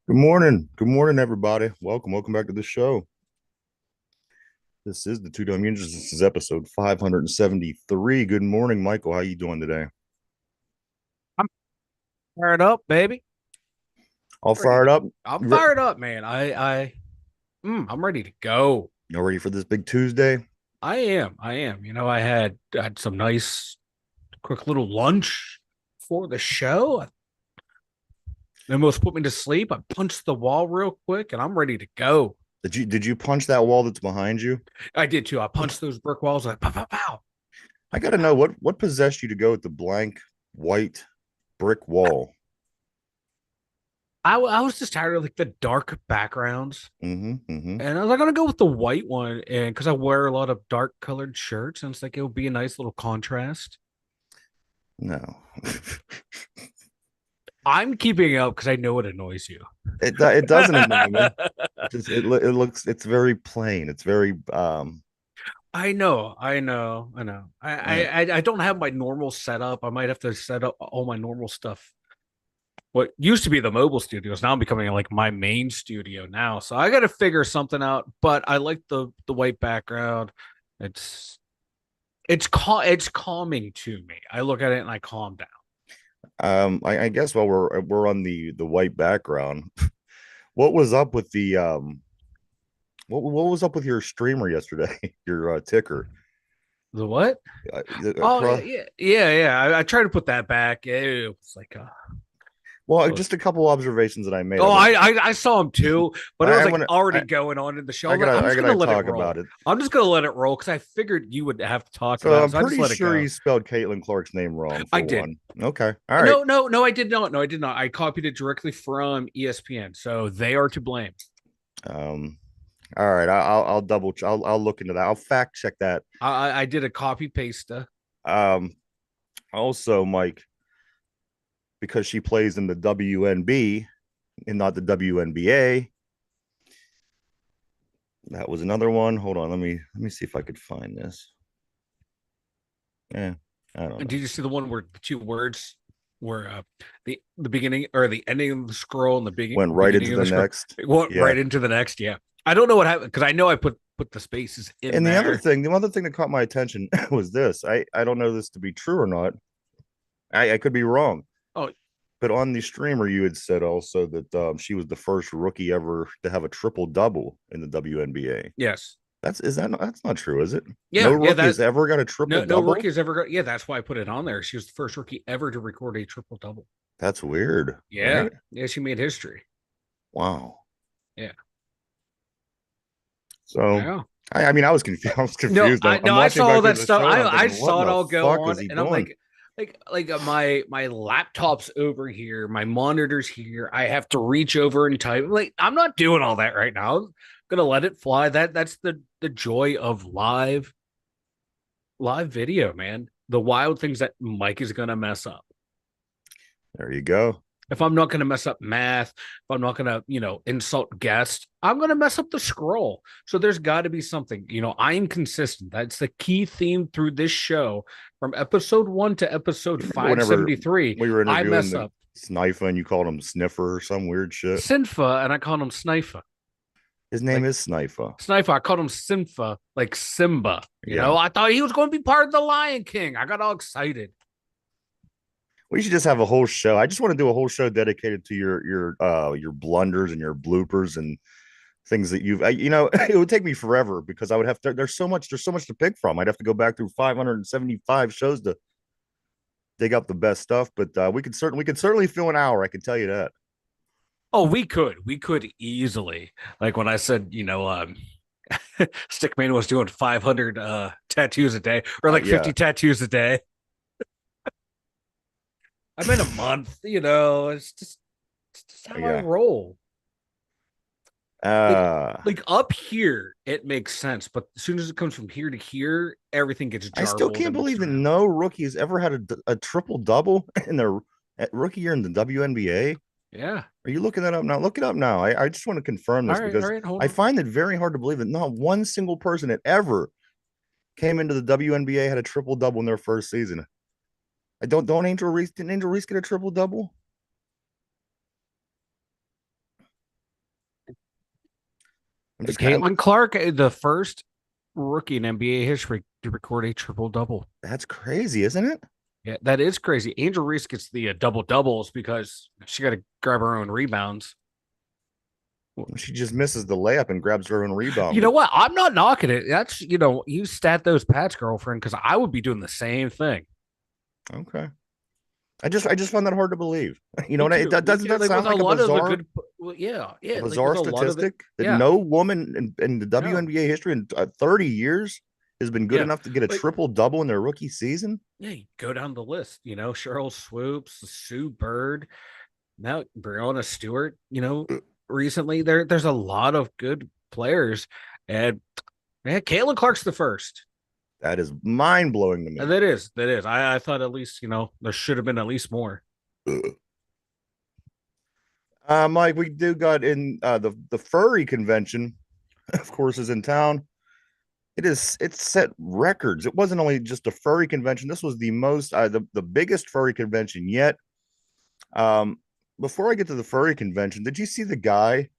Good morning. Good morning, everybody. Welcome back to the show. This is the Two Dumb Ninjas. This is episode 573. Good morning, Michael. How you doing today? I'm fired up, baby. All Ready fired to. up? I'm Re- fired up, man. I'm ready to go. You ready for this big Tuesday? I am. I am. I had some nice, quick little lunch for the show. They almost put me to sleep. I punched the wall real quick, and I'm ready to go. Did you punch that wall that's behind you? I did too. I punched those brick walls like pow pow pow. I gotta know what possessed you to go with the blank white brick wall. I was just tired of like the dark backgrounds, Mm-hmm. and I was like, I'm gonna go with the white one, and because I wear a lot of dark colored shirts, and it's like it would be a nice little contrast. No. I'm keeping up because I know it annoys you. It doesn't annoy me. It looks it's very plain. It's very I know. uh, I don't have my normal setup. I might have to set up all my normal stuff. What used to be the mobile studios now becoming like my main studio now. So I got to figure something out. But I like the white background. It's it's calming to me. I look at it and I calm down. I guess while we're on the white background, what was up with the what was up with your streamer yesterday? Your ticker The what? Oh across. yeah. I tried to put that back. It was like Well, oh, just a couple observations that I made. Oh, I saw him too, but it was I like want already I, going on in the show. I I'm like, gotta I'm I just gonna gotta let it talk roll. about it. I'm just gonna let it roll because I figured you would have to talk So about it, I'm so I just pretty let it sure go. you spelled Caitlin Clark's name wrong I for did. one. Okay, all right. No, I did not. No, I did not. I copied it directly from ESPN, so they are to blame. Um, all right. I'll I'll look into that. I'll fact check that. I did a copy paste. Um, also, Mike, because she plays in the WNB and not the WNBA. That was another one. Hold on, let me see if I could find this. Yeah, I don't And know. did you see the one where the two words were the beginning or the ending of the scroll and the Went right beginning into of the the scroll? next. It went Yeah. right into the next. Yeah, I don't know what happened because I know I put the spaces in And there. the other thing that caught my attention was this. I don't know this to be true or not. I could be wrong, Oh, but on the streamer, you had said also that she was the first rookie ever to have a triple double in the WNBA. yes. That's not true, is it? No Yeah, rookie that has ever got a triple no rookie double. has ever got. Yeah, that's why I put it on there. She was the first rookie ever to record a triple double. That's weird, Yeah, right? yeah, she made history. Wow. Yeah, So yeah. I mean I was confused. I was No, confused. I I'm no, I watching saw all back through that the stuff. show and I'm I thinking, what in saw it the all go fuck is on, he and I'm doing? my laptop's over here, my monitor's here. I have to reach over and type. Like I'm not doing all that right now. I'm gonna let it fly. That's the joy of live video, man. The wild things that Mike is gonna mess up. There you go. If I'm not going to mess up math, if I'm not going to, insult guests, I'm going to mess up the scroll. So there's got to be something. I'm consistent. That's the key theme through this show from episode 1 to episode You remember whenever 573. we were I interviewing mess the up Snifer and you called him Sniffer or some weird shit? Sinfa and I called him Snifa. His name Like is Snifer. Snifa, I called him Simfa, like Simba. Yeah. I thought he was going to be part of the Lion King. I got all excited. We should just have a whole show. I just want to do a whole show dedicated to your blunders and your bloopers and things that it would take me forever because I would have to there's so much to pick from. I'd have to go back through 575 shows to dig up the best stuff, but we could certainly fill an hour, I can tell you that. Oh, we could easily. Like when I said, Stickman was doing 500 tattoos a day or like Yeah. 50 tattoos a day. I'm in a month, it's just how I Yeah. roll. Like Uh like up here, it makes sense, but as soon as it comes from here to here, everything gets I still jarbled can't and mixed believe that around. no rookie has ever had a triple double in their rookie year in the WNBA. Yeah. Are you looking that up now? Look it up now. I just want to confirm this All because right, hold I on. find it very hard to believe that not one single person that ever came into the WNBA had a triple double in their first season. I don't Angel Reese didn't Angel Reese get a triple double? It's Caitlin Clark, the first rookie in NBA history to record a triple double. That's crazy, isn't it? Yeah, that is crazy. Angel Reese gets the double doubles because she got to grab her own rebounds. She just misses the layup and grabs her own rebound. You know what? I'm not knocking it. That's, you stat those Pats, girlfriend, because I would be doing the same thing. Okay. I just found that hard to believe. You know Me what? too. Me Doesn't too. that Like sound with a like lot of the good, well, yeah, a yeah. Like with bizarre a lot of the, statistic that yeah, no woman in the no, WNBA history in 30 years has been good yeah. enough to get a Like, triple double in their rookie season? yeah, you go down the list. Cheryl Swoops, Sue Bird, now Breonna Stewart. Recently there's a lot of good players, and man, Caitlin Clark's the first. That is mind blowing to And me. that is. I thought at least there should have been at least more. Mike, we do got in the furry convention, of course, is in town. It's set records. It wasn't only just a furry convention. This was the most the biggest furry convention yet. Um, Before I get to the furry convention, did you see the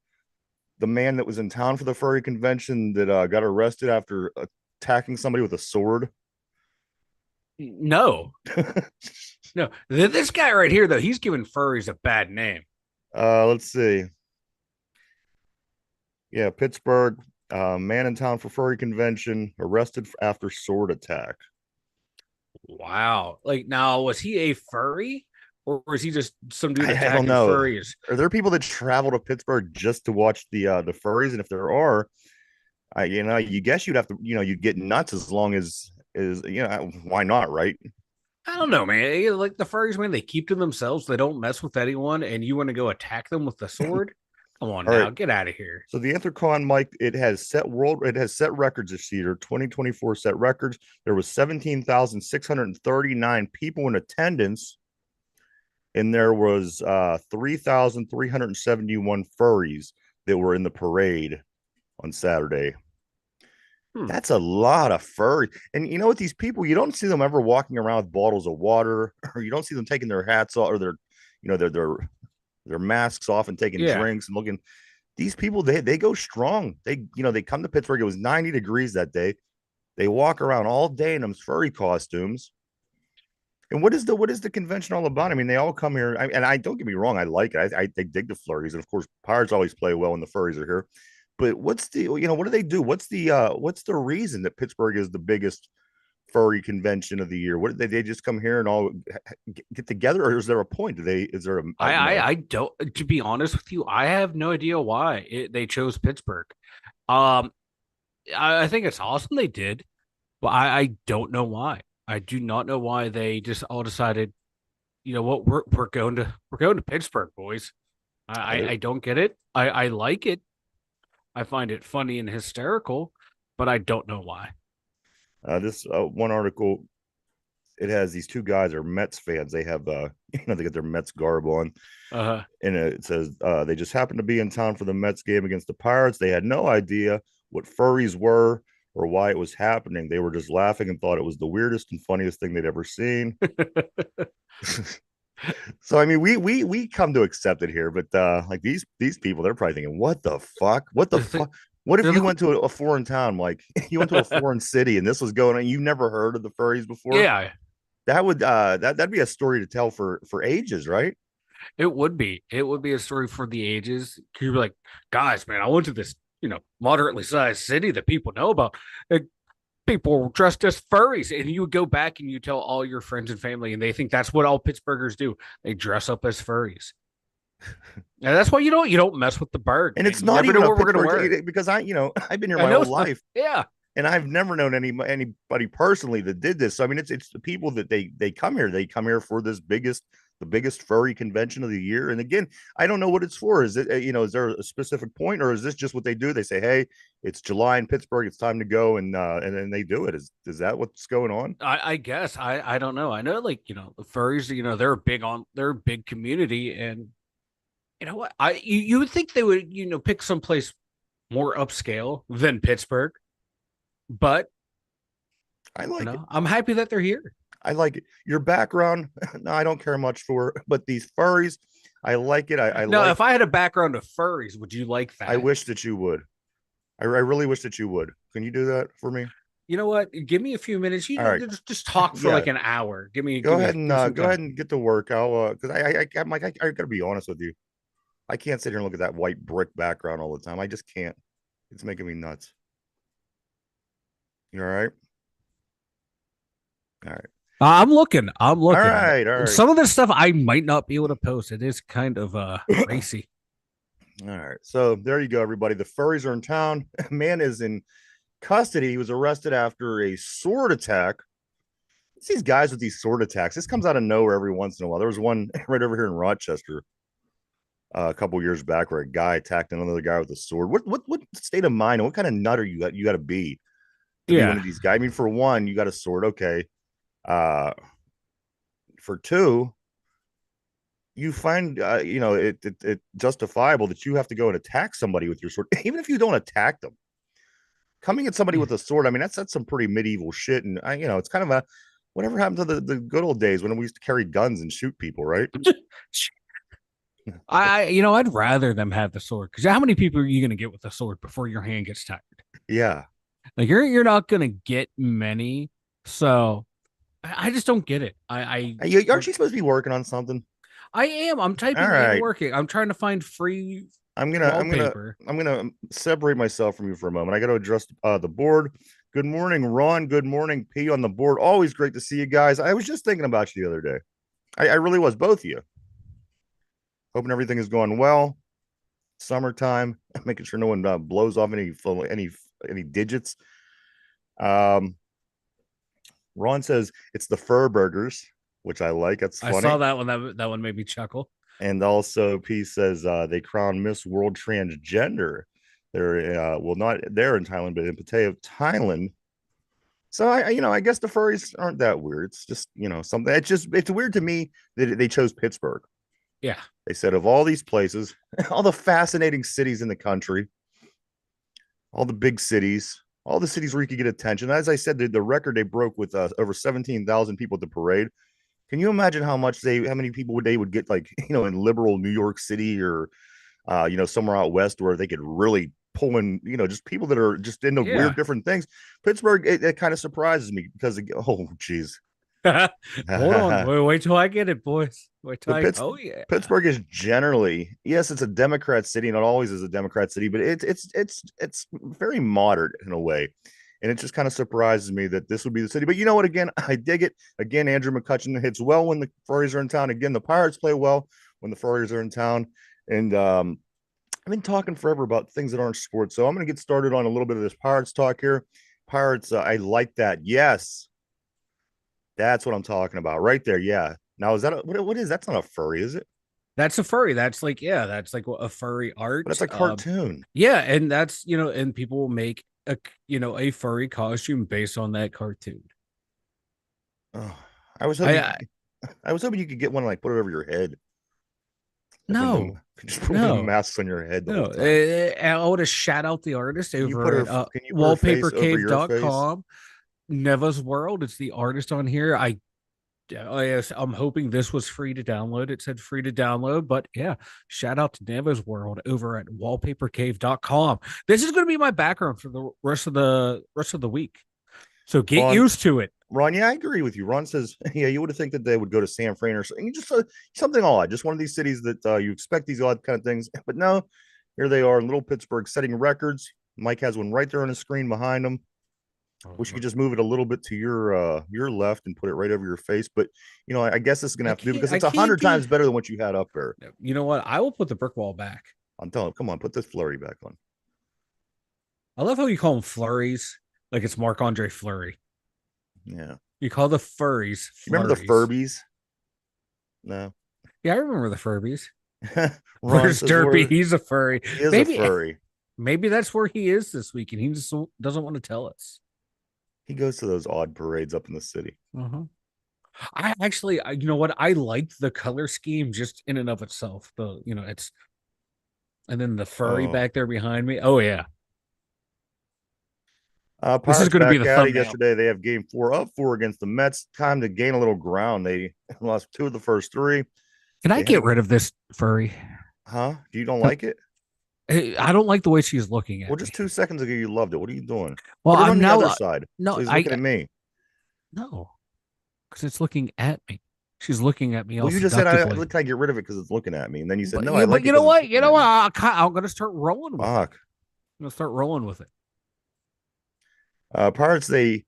man that was in town for the furry convention that got arrested after attacking somebody with a sword? No, no. This guy right here, though, he's giving furries a bad name. Let's see. Yeah, Pittsburgh, man in town for furry convention, arrested after sword attack. Wow. Like, now, was he a furry, or was he just some dude I don't attacking know. furries? Are there people that travel to Pittsburgh just to watch the furries? And if there are, you guess you'd have to, you'd get nuts as long as why not, right? I don't know, man. Like the furries, man, they keep to themselves. They don't mess with anyone, and you want to go attack them with the sword? Come on All now, right. get out of here. So the Anthrocon, Mike, it has set records this year. 2024 set records. There was 17,639 people in attendance, and there was 3,371 furries that were in the parade on Saturday. Hmm. That's a lot of furry. And you know what? These people, you don't see them ever walking around with bottles of water, or you don't see them taking their hats off or their masks off and taking Yeah. drinks and looking. These people, they go strong. They come to Pittsburgh. It was 90 degrees that day. They walk around all day in those furry costumes. And what is the convention all about? I mean, they all come here, and I don't get me wrong, I like it. They dig the flurries, and of course, Pirates always play well when the furries are here. But what do they do? What's the reason that Pittsburgh is the biggest furry convention of the year? What they just come here and all get together, or is there a point? Is there I don't. To be honest with you, I have no idea why they chose Pittsburgh. Um, I think it's awesome they did, but I don't know why. I do not know why they just all decided. You know what? We're going to Pittsburgh, boys. I don't get it. I like it. I find it funny and hysterical, but I don't know why. This one article, it has these two guys are Mets fans. They have they get their Mets garb on, Uh, and it says they just happened to be in town for the Mets game against the Pirates. They had no idea what furries were or why it was happening. They were just laughing and thought it was the weirdest and funniest thing they'd ever seen. So I mean, we come to accept it here, but like these people, they're probably thinking, what the fuck? What the the thing, fuck? What if they're you like, went to a foreign town, like you went to a foreign city and this was going on, you never heard of the furries before? yeah, That'd be a story to tell for ages, right? it would be. It would be a story for the ages. You'd be like, guys, man, I went to this, moderately sized city that people know about. And people were dressed as furries, and you would go back and you tell all your friends and family, and they think that's what all Pittsburghers do. They dress up as furries. And that's why you don't mess with the bird, And man. it's You not never even know a what we're gonna wear. Pittsburgh because I've been here I my know whole it's not. life Yeah, and I've never known anybody personally that did this. So I mean, it's the people that they come here. They come here for the biggest furry convention of the year. And again, I don't know what it's for. Is it is there a specific point, or is this just what they do? They say, hey, it's July in Pittsburgh. It's time to go, and then they do it. Is that what's going on? I guess I don't know. I know, like, the furries. They're a big community, and you know what? You would think they would pick someplace more upscale than Pittsburgh, but I like it. I'm happy that they're here. I like it. Your background, no, I don't care much for, but these furries, I like it. I Now, like. if I had a background of furries, would you like I that? wish that you would. I really wish that you would. Can you do that for me? You know what? Give me a few minutes. All right. Just talk for Yeah. like an hour. Give me some Go time. ahead and get to work. I'll because I'm like I gotta be honest with you. I can't sit here and look at that white brick background all the time. I just can't. It's making me nuts. You all right? All right. I'm looking. I'm All looking. right. All right. Some of this stuff I might not be able to post. It is kind of racy. All right. So there you go, everybody. The furries are in town. Man is in custody. He was arrested after a sword attack. It's these guys with these sword attacks. This comes out of nowhere every once in a while. There was one right over here in Rochester a couple years back where a guy attacked another guy with a sword. What state of mind and what kind of nut are you got to be to be one Yeah. of these guys? I mean, for one, you got a sword, okay. Uh, for two, you find it justifiable that you have to go and attack somebody with your sword, even if you don't attack them. Coming at somebody with a sword, I mean that's some pretty medieval shit, and it's kind of a whatever happened to the good old days when we used to carry guns and shoot people, right? I'd rather them have the sword because how many people are you going to get with the sword before your hand gets tired? Yeah. Like you're not going to get many. So I just don't get it. Aren't you supposed to be working on something? I am. I'm All typing and right. working. I'm trying to find free I'm gonna I'm gonna wallpaper. I'm gonna separate myself from you for a moment. I got to address the board. Good morning, Ron. Good morning, P on the board. Always great to see you guys. I was just thinking about you the other day. I really was, both of you. Hoping everything is going well. Summertime, making sure no one blows off any digits. Um, Ron says it's the fur burgers, which I like. That's I saw funny. that one. That one made me chuckle. And also, P says they crown Miss World Transgender. They're well, not there in Thailand, but in Pattaya, Thailand. So I guess the furries aren't that weird. It's just something. It's weird to me that they chose Pittsburgh. Yeah. They said of all these places, all the fascinating cities in the country, all the big cities, all the cities where you could get attention. As I said, the record they broke with over 17,000 people at the parade. Can you imagine how many people would get like in liberal New York City or somewhere out west where they could really pull in just people that are just into weird Yeah. different things. Pittsburgh, it kind of surprises me because oh geez. Hold on. Wait till I get it, boys. Wait till the I. Pitts, Oh yeah. Pittsburgh is generally, yes, it's a Democrat city, and it always is a Democrat city, but it's very moderate in a way. And it just kind of surprises me that this would be the city. But you know what? Again, I dig it. Again, Andrew McCutcheon hits well when the Furries are in town. Again, the Pirates play well when the Furries are in town. And I've been talking forever about things that aren't sports. So I'm going to get started on a little bit of this Pirates talk here. Pirates, I like that. Yes, that's what I'm talking about right there. Yeah. Now, is that what is that's not a furry, is it? That's a furry. That's like that's like a furry But art. it's a cartoon. Yeah, and that's and people will make a furry costume based on that cartoon. Oh, I was hoping I I was hoping you could get one and like put it over your head. Like one of them no just put one of them no masks on your head the no. whole time. I would have shout out the artist over at Can you put her face over your face? wallpapercave.com. Neva's World. It's the artist on here. I'm hoping this was free to download. It said free to download, but yeah, shout out to Neva's World over at wallpapercave.com. This is going to be my background for the rest of the week. So get Ron, used to it. Ron, yeah, I agree with you. Ron says, yeah, you would have think that they would go to San Fran or something. Just something odd, just one of these cities that you expect these odd kind of things. But no, here they are in Little Pittsburgh setting records. Mike has one right there on the screen behind him. Wish you could just move it a little bit to your left and put it right over your face. But I guess this is gonna have to do because I it's a can't hundred do. times better than what you had up there. You know what? I will put the brick wall back. I'm telling you, come on, put this flurry back on. I love how you call them flurries, like it's Marc Andre Fleury. Yeah. You call the furries You remember the flurries. Furbies? No. Yeah, I remember the Furbies. Ron Where's says Derpy? where He's a furry. he is a Maybe furry. maybe that's where he is this week, and he just doesn't want to tell us. He goes to those odd parades up in the city. Uh-huh. I actually, you know what? I liked the color scheme just in and of itself. It's and then the furry Oh. back there behind me. Oh yeah, this is Pirates going to be back the at it thumbnail. yesterday. They have game four up four against the Mets. Time to gain a little ground. They lost two of the first three. Can I They get hang, rid of this furry? huh? You don't like it? I don't like the way she's looking Well, at me. just 2 seconds ago you loved it. What are you doing? Well, Put it on I'm the now other side no, so he's I looking at me. no, because it's looking at me. She's looking at me all Well, you just said I seductively. look, can I get rid of it because it's looking at me, and then you said But no, I yeah, like but it you know because it's what? You looking know at what? me. I'm gonna start rolling with it. Fuck. I'm gonna start rolling with it. Pirates they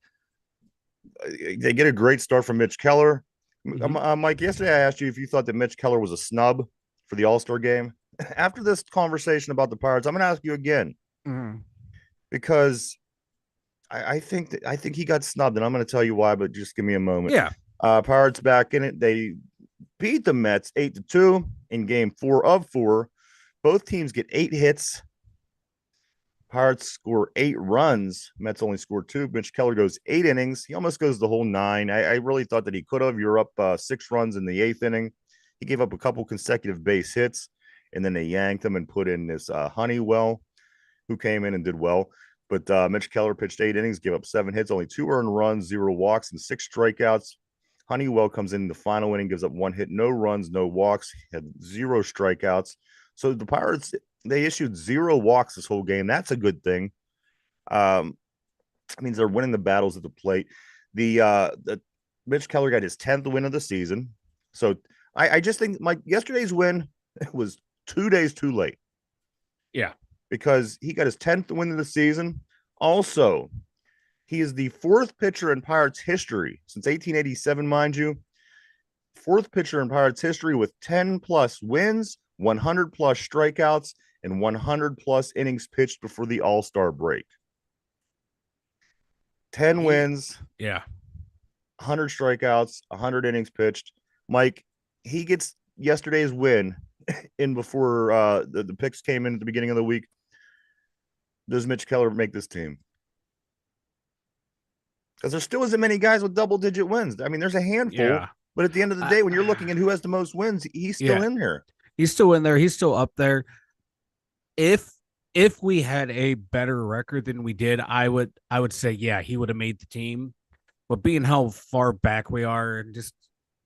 get a great start from Mitch Keller. Hmm. Mike, yesterday I asked you if you thought that Mitch Keller was a snub for the All Star game. After this conversation about the Pirates, I'm going to ask you again Hmm. because I think he got snubbed, and I'm going to tell you why. But just give me a moment. Yeah. Pirates back in it. They beat the Mets 8-2 in Game 4 of 4. Both teams get 8 hits. Pirates score 8 runs. Mets only score two. Mitch Keller goes 8 innings. He almost goes the whole nine. I really thought that he could have. You're up 6 runs in the eighth inning. He gave up a couple consecutive base hits, and then they yanked him and put in this Honeywell, who came in and did well. But Mitch Keller pitched 8 innings, gave up 7 hits, only 2 earned runs, 0 walks, and 6 strikeouts. Honeywell comes in the final inning, gives up 1 hit, no runs, no walks, had 0 strikeouts. So the Pirates, they issued 0 walks this whole game. That's a good thing. Um, it means they're winning the battles at the plate. The Mitch Keller got his 10th win of the season. So I just think like yesterday's win was 2 days too late Yeah. because he got his 10th win of the season. Also, he is the fourth pitcher in Pirates history since 1887, mind you. Fourth pitcher in Pirates history with 10 plus wins, 100 plus strikeouts, and 100 plus innings pitched before the All Star break. 10 He. wins, Yeah. 100 strikeouts, 100 innings pitched. Mike, he gets yesterday's win in before the picks came in at the beginning of the week. Does Mitch Keller make this team? Because there still isn't many guys with double digit wins. I mean, there's a handful, Yeah. but at the end of the I, day, when you're looking at who has the most wins, he's still yeah. in here. He's still in there. He's still up there. If if we had a better record than we did, I would say yeah, he would have made the team. But being how far back we are and just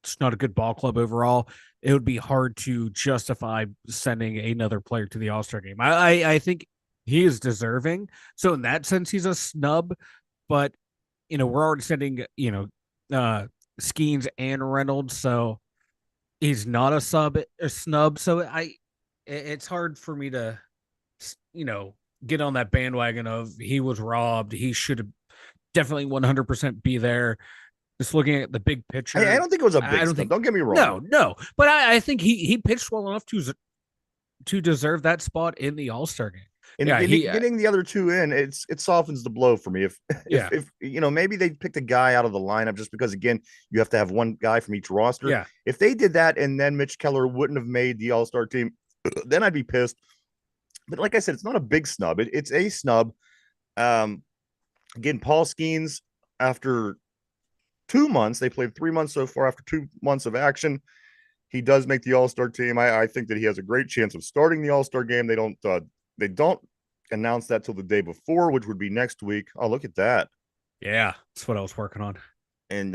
it's not a good ball club overall, it would be hard to justify sending another player to the All Star game. I think he is deserving. So in that sense, he's a snub. But we're already sending Skeens and Reynolds, so he's not a snub. So it's hard for me to you know get on that bandwagon of he was robbed. He should have definitely 100% be there. Just looking at the big I picture, don't think it was a I big don't snub. think Don't get me wrong. no, but I think he pitched well enough to deserve that spot in the All Star game. And Yeah, he getting the other two in, it softens the blow for me. If yeah maybe they picked a guy out of the lineup just because again you have to have one guy from each roster. yeah If they did that and then Mitch Keller wouldn't have made the All Star team, then I'd be pissed. But like I said, it's not a big snub. It's a snub. Um, Again, Paul Skeens after 2 months, they played 3 months so far. After 2 months of action, he does make the All Star team. I think that he has a great chance of starting the All Star game. They don't announce that till the day before, which would be next week. Oh, look at that. yeah. That's what I was working on. And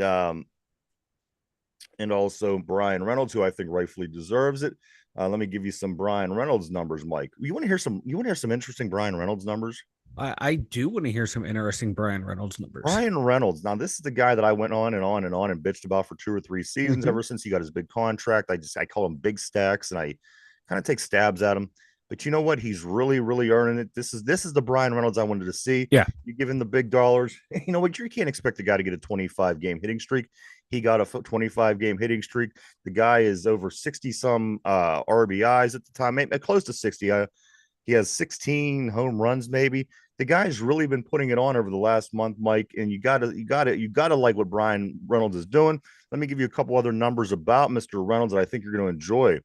and also Brian Reynolds, who I think rightfully deserves it. Let me give you some Brian Reynolds numbers, Mike. You want to hear some? You want to hear some interesting Brian Reynolds numbers? I do want to hear some interesting Brian Reynolds numbers. Brian Reynolds. Now, this is the guy that I went on and on and on and bitched about for 2 or 3 seasons Hmm. ever since he got his big contract. I call him Big Stacks, and I kind of take stabs at him. But you know what? He's really, really earning it. This is the Brian Reynolds I wanted to see. Yeah, You give him the big dollars. You know what? You can't expect a guy to get a 25 game hitting streak. He got a 25 game hitting streak. The guy is over 60 some RBIs at the time, maybe close to 60. He has 16 home runs, maybe. The guy's really been putting it on over the last month, Mike, and you gotta like what Brian Reynolds is doing. Let me give you a couple other numbers about Mr. Reynolds that I think you're going to enjoy.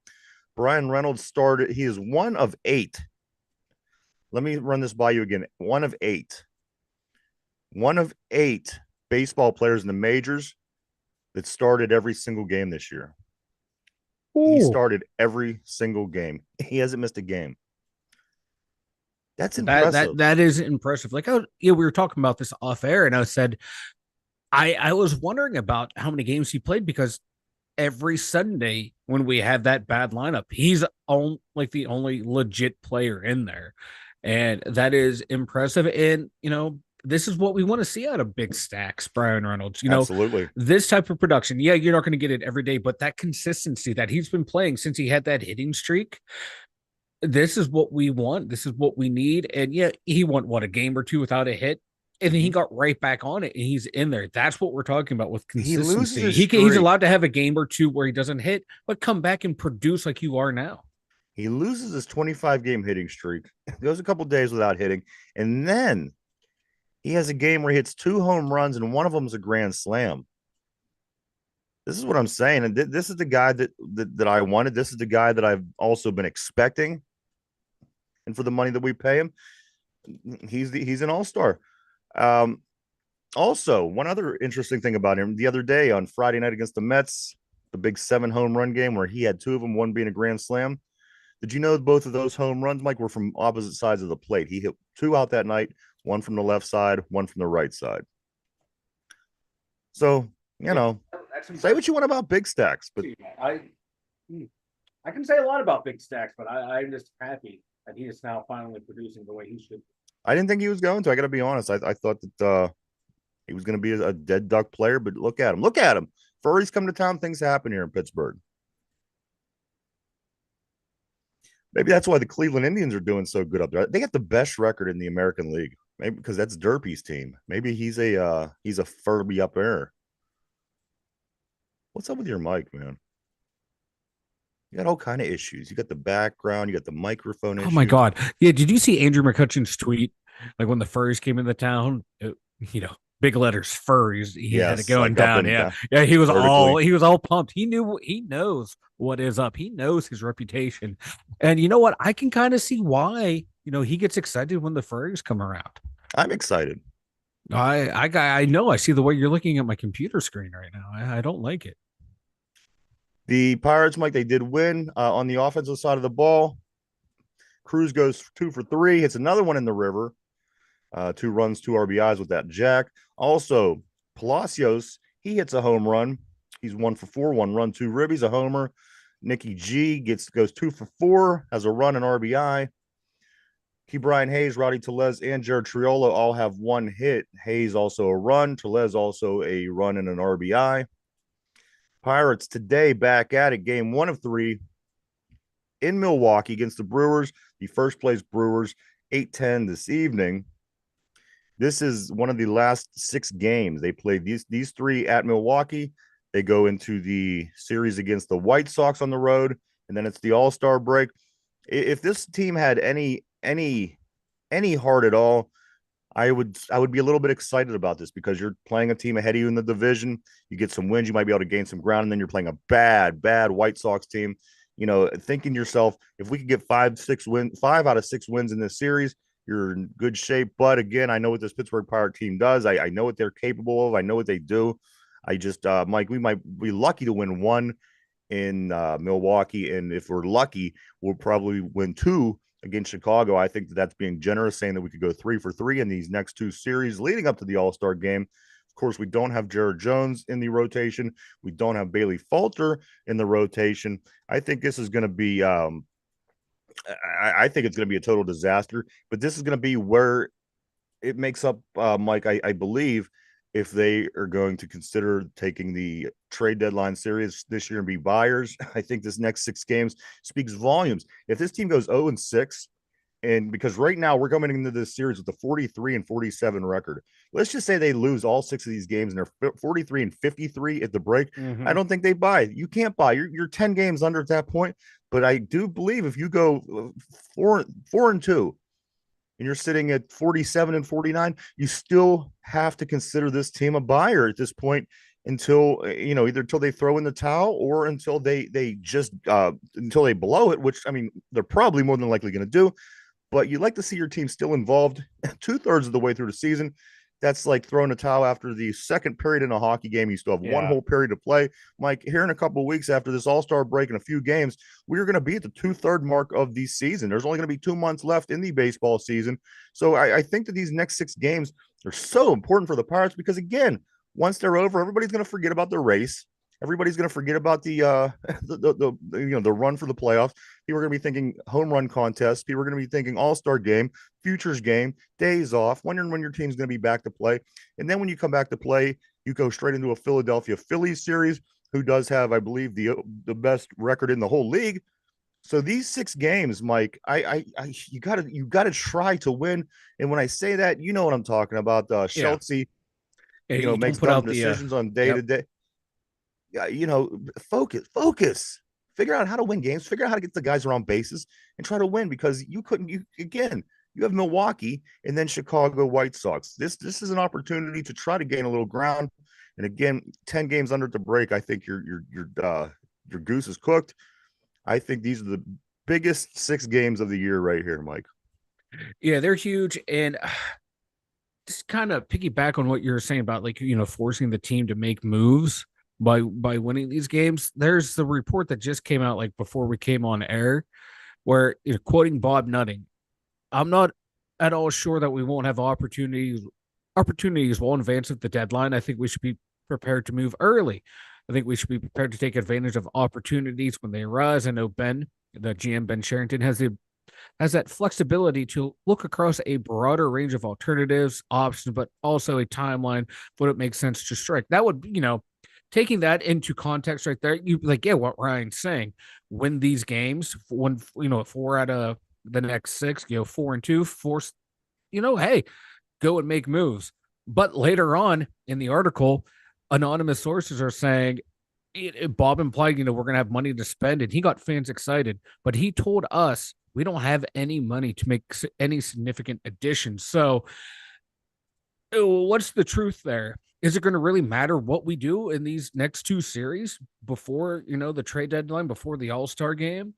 Brian Reynolds started, he is one of eight. Let me run this by you again. One of eight. One of eight baseball players in the majors that started every single game this year. He ooh, started every single game. He hasn't missed a game. That's that impressive. that is impressive. Like, oh yeah, we were talking about this off air, and I said I was wondering about how many games he played because every Sunday when we have that bad lineup. He's like the only legit player in there. And that is impressive. And, this is what we want to see out of big stacks, Brian Reynolds. Absolutely. This type of production. Yeah, you're not going to get it every day, but that consistency that he's been playing since he had that hitting streak, this is what we want. This is what we need. And yeah, he went a game or two without a hit. And then he Mhm. got right back on it and he's in there. That's what we're talking about with He loses consistency. his He's streak. allowed to have a game or two where he doesn't hit, but come back and produce like you are now. He loses his 25-game hitting streak. Goes a couple days without hitting, and then he has a game where he hits 2 home runs, and one of them is a grand slam. This is what I'm saying, and this is the guy that I wanted. This is the guy that I've also been expecting, and for the money that we pay him, he's an all-star. Um, Also, one other interesting thing about him the other day on Friday night against the Mets, the big 7 home run game where he had two of them, one being a grand slam. Did you know both of those home runs, Mike, were from opposite sides of the plate? He hit two out that night, one from the left side, one from the right side. So, you Yeah, know, that's say impressive. what you want about big stacks, but I I can say a lot about Big Stacks, but I'm just happy that he is now finally producing the way he should. I didn't think he was going to. I got to be honest. I thought that he was going to be a dead duck player, but look at him. Look at him. Furries come to town. Things happen here in Pittsburgh. Maybe that's why the Cleveland Indians are doing so good up there. They got the best record in the American League. Maybe because that's Derpy's team. Maybe he's a Furby up there. What's up with your mic, man? You got all kind of issues. You got the background, you got the microphone Oh my issues. God. Yeah. Did you see Andrew McCutcheon's tweet? Like when the furries came into town, you know, big letters furries. He had it Yes, going like up down. and Yeah. down Yeah. vertically. He was all pumped. He knows what is up. He knows his reputation. And you know what? I can kind of see why, he gets excited when the furries come around. I'm excited. I know. I see the way you're looking at my computer screen right now. I don't like it. The Pirates, Mike, they did win on the offensive side of the ball. Cruz goes 2 for 3, hits another one in the river. 2 runs, 2 RBIs with that jack. Also, Palacios, he hits a home run. He's 1 for 4, 1 run, 2 ribbies, a homer. Nicky G goes 2 for 4, has a run and RBI. Brian Hayes, Roddy Tellez, and Jared Triolo all have one hit. Hayes also a run, Tellez also a run and an RBI. Pirates today back at it, game 1 of 3 in Milwaukee against the Brewers, the first place Brewers, 8-10 this evening. This is one of the last 6 games. They played these 3 at Milwaukee. They go into the series against the White Sox on the road, and then it's the All-Star break. If this team had any heart at all, I would be a little bit excited about this because you're playing a team ahead of you in the division. You get some wins, you might be able to gain some ground, and then you're playing a bad White Sox team. Thinking yourself, if we could get 5 out of 6 wins in this series, you're in good shape. But again, I know what this Pittsburgh Pirate team does. I know what they're capable of. I know what they do. I just, Mike, we might be lucky to win one in Milwaukee, and if we're lucky, we'll probably win 2 against Chicago. I think that's being generous, saying that we could go 3 for 3 in these next 2 series leading up to the All-Star game. Of course, we don't have Jared Jones in the rotation. We don't have Bailey Falter in the rotation. I think this is going to be I think it's going to be a total disaster, but this is going to be where it makes up, Mike, I believe, if they are going to consider taking the trade deadline serious this year and be buyers. I think this next 6 games speaks volumes. If this team goes 0-6, and because right now we're coming into this series with a 43-47 record, let's just say they lose all 6 of these games and they're 43-53 at the break. I Mm-hmm. don't think they buy. You can't buy. You're 10 games under at that point. But I do believe if you go 4-2 and you're sitting at 47-49, you still have to consider this team a buyer at this point until either until they throw in the towel or until they just until they blow it, which I mean they're probably more than likely going to do. But you'd like to see your team still involved 2/3 of the way through the season. That's like throwing a towel after the second period in a hockey game. You still have one Yeah. whole period to play. Mike, here in a couple of weeks after this All-Star break and a few games, we're going to be at the 2/3 mark of the season. There's only going to be 2 months left in the baseball season. So I think that these next 6 games are so important for the Pirates because, again, once they're over, everybody's going to forget about the race Everybody's going to forget about the run for the playoffs. People are going to be thinking home run contest. People are going to be thinking All-Star game, futures game, days off, wondering when your team's going to be back to play. And then when you come back to play, you go straight into a Philadelphia Phillies series, who does have, I believe, the best record in the whole league. So these 6 games, Mike, you gotta try to win. And when I say that, you know what I'm talking about. Yeah. Chelsea, Yeah, you makes don't put dumb out the decisions on day to yep. day. Yeah, focus. Figure out how to win games. Figure out how to get the guys around bases and try to win, because you couldn't. You again, you have Milwaukee and then Chicago White Sox. This is an opportunity to try to gain a little ground. And again, 10 games under the break, I think your goose is cooked. I think these are the biggest 6 games of the year right here, Mike. Yeah, they're huge. And just kind of piggyback on what you're saying about, like, forcing the team to make moves by winning these games. There's the report that just came out like before we came on air, where, quoting Bob Nutting, I'm not at all sure that we won't have opportunities well in advance of the deadline. I think we should be prepared to move early. I think we should be prepared to take advantage of opportunities when they arise. I know the GM Ben Sherrington, has that flexibility to look across a broader range of alternatives, options, but also a timeline would it make sense to strike. That would, taking that into context right there, you like, yeah, what Ryan's saying, win these games, when, 4 out of the next 6, 4-2, force, hey, go and make moves. But later on in the article, anonymous sources are saying, Bob implied, we're going to have money to spend, and he got fans excited, but he told us we don't have any money to make any significant additions. So, what's the truth there? Is it going to really matter what we do in these next 2 series before, the trade deadline, before the All-Star game?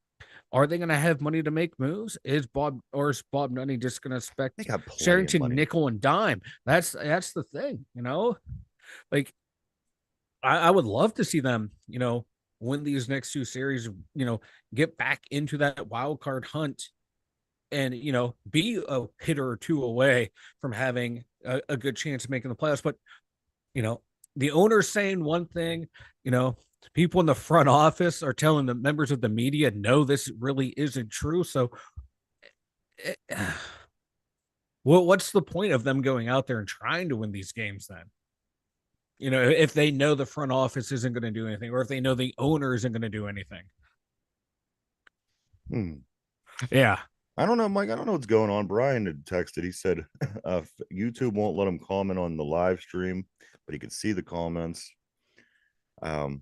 Are they going to have money to make moves? Is Bob Nutty just going to They expect got plenty of Sherrington money. nickel and dime? That's the thing, Like, I would love to see them, win these next 2 series, get back into that wild card hunt, and, be a hitter or two away from having a good chance of making the playoffs. But, you know, the owner's saying one thing, people in the front office are telling the members of the media, no, this really isn't true. So, well, what's the point of them going out there and trying to win these games then? If they know the front office isn't going to do anything, or if they know the owner isn't going to do anything. Hmm. Yeah. I don't know, Mike. I don't know what's going on. Brian had texted. He said YouTube won't let him comment on the live stream, but he could see the comments. So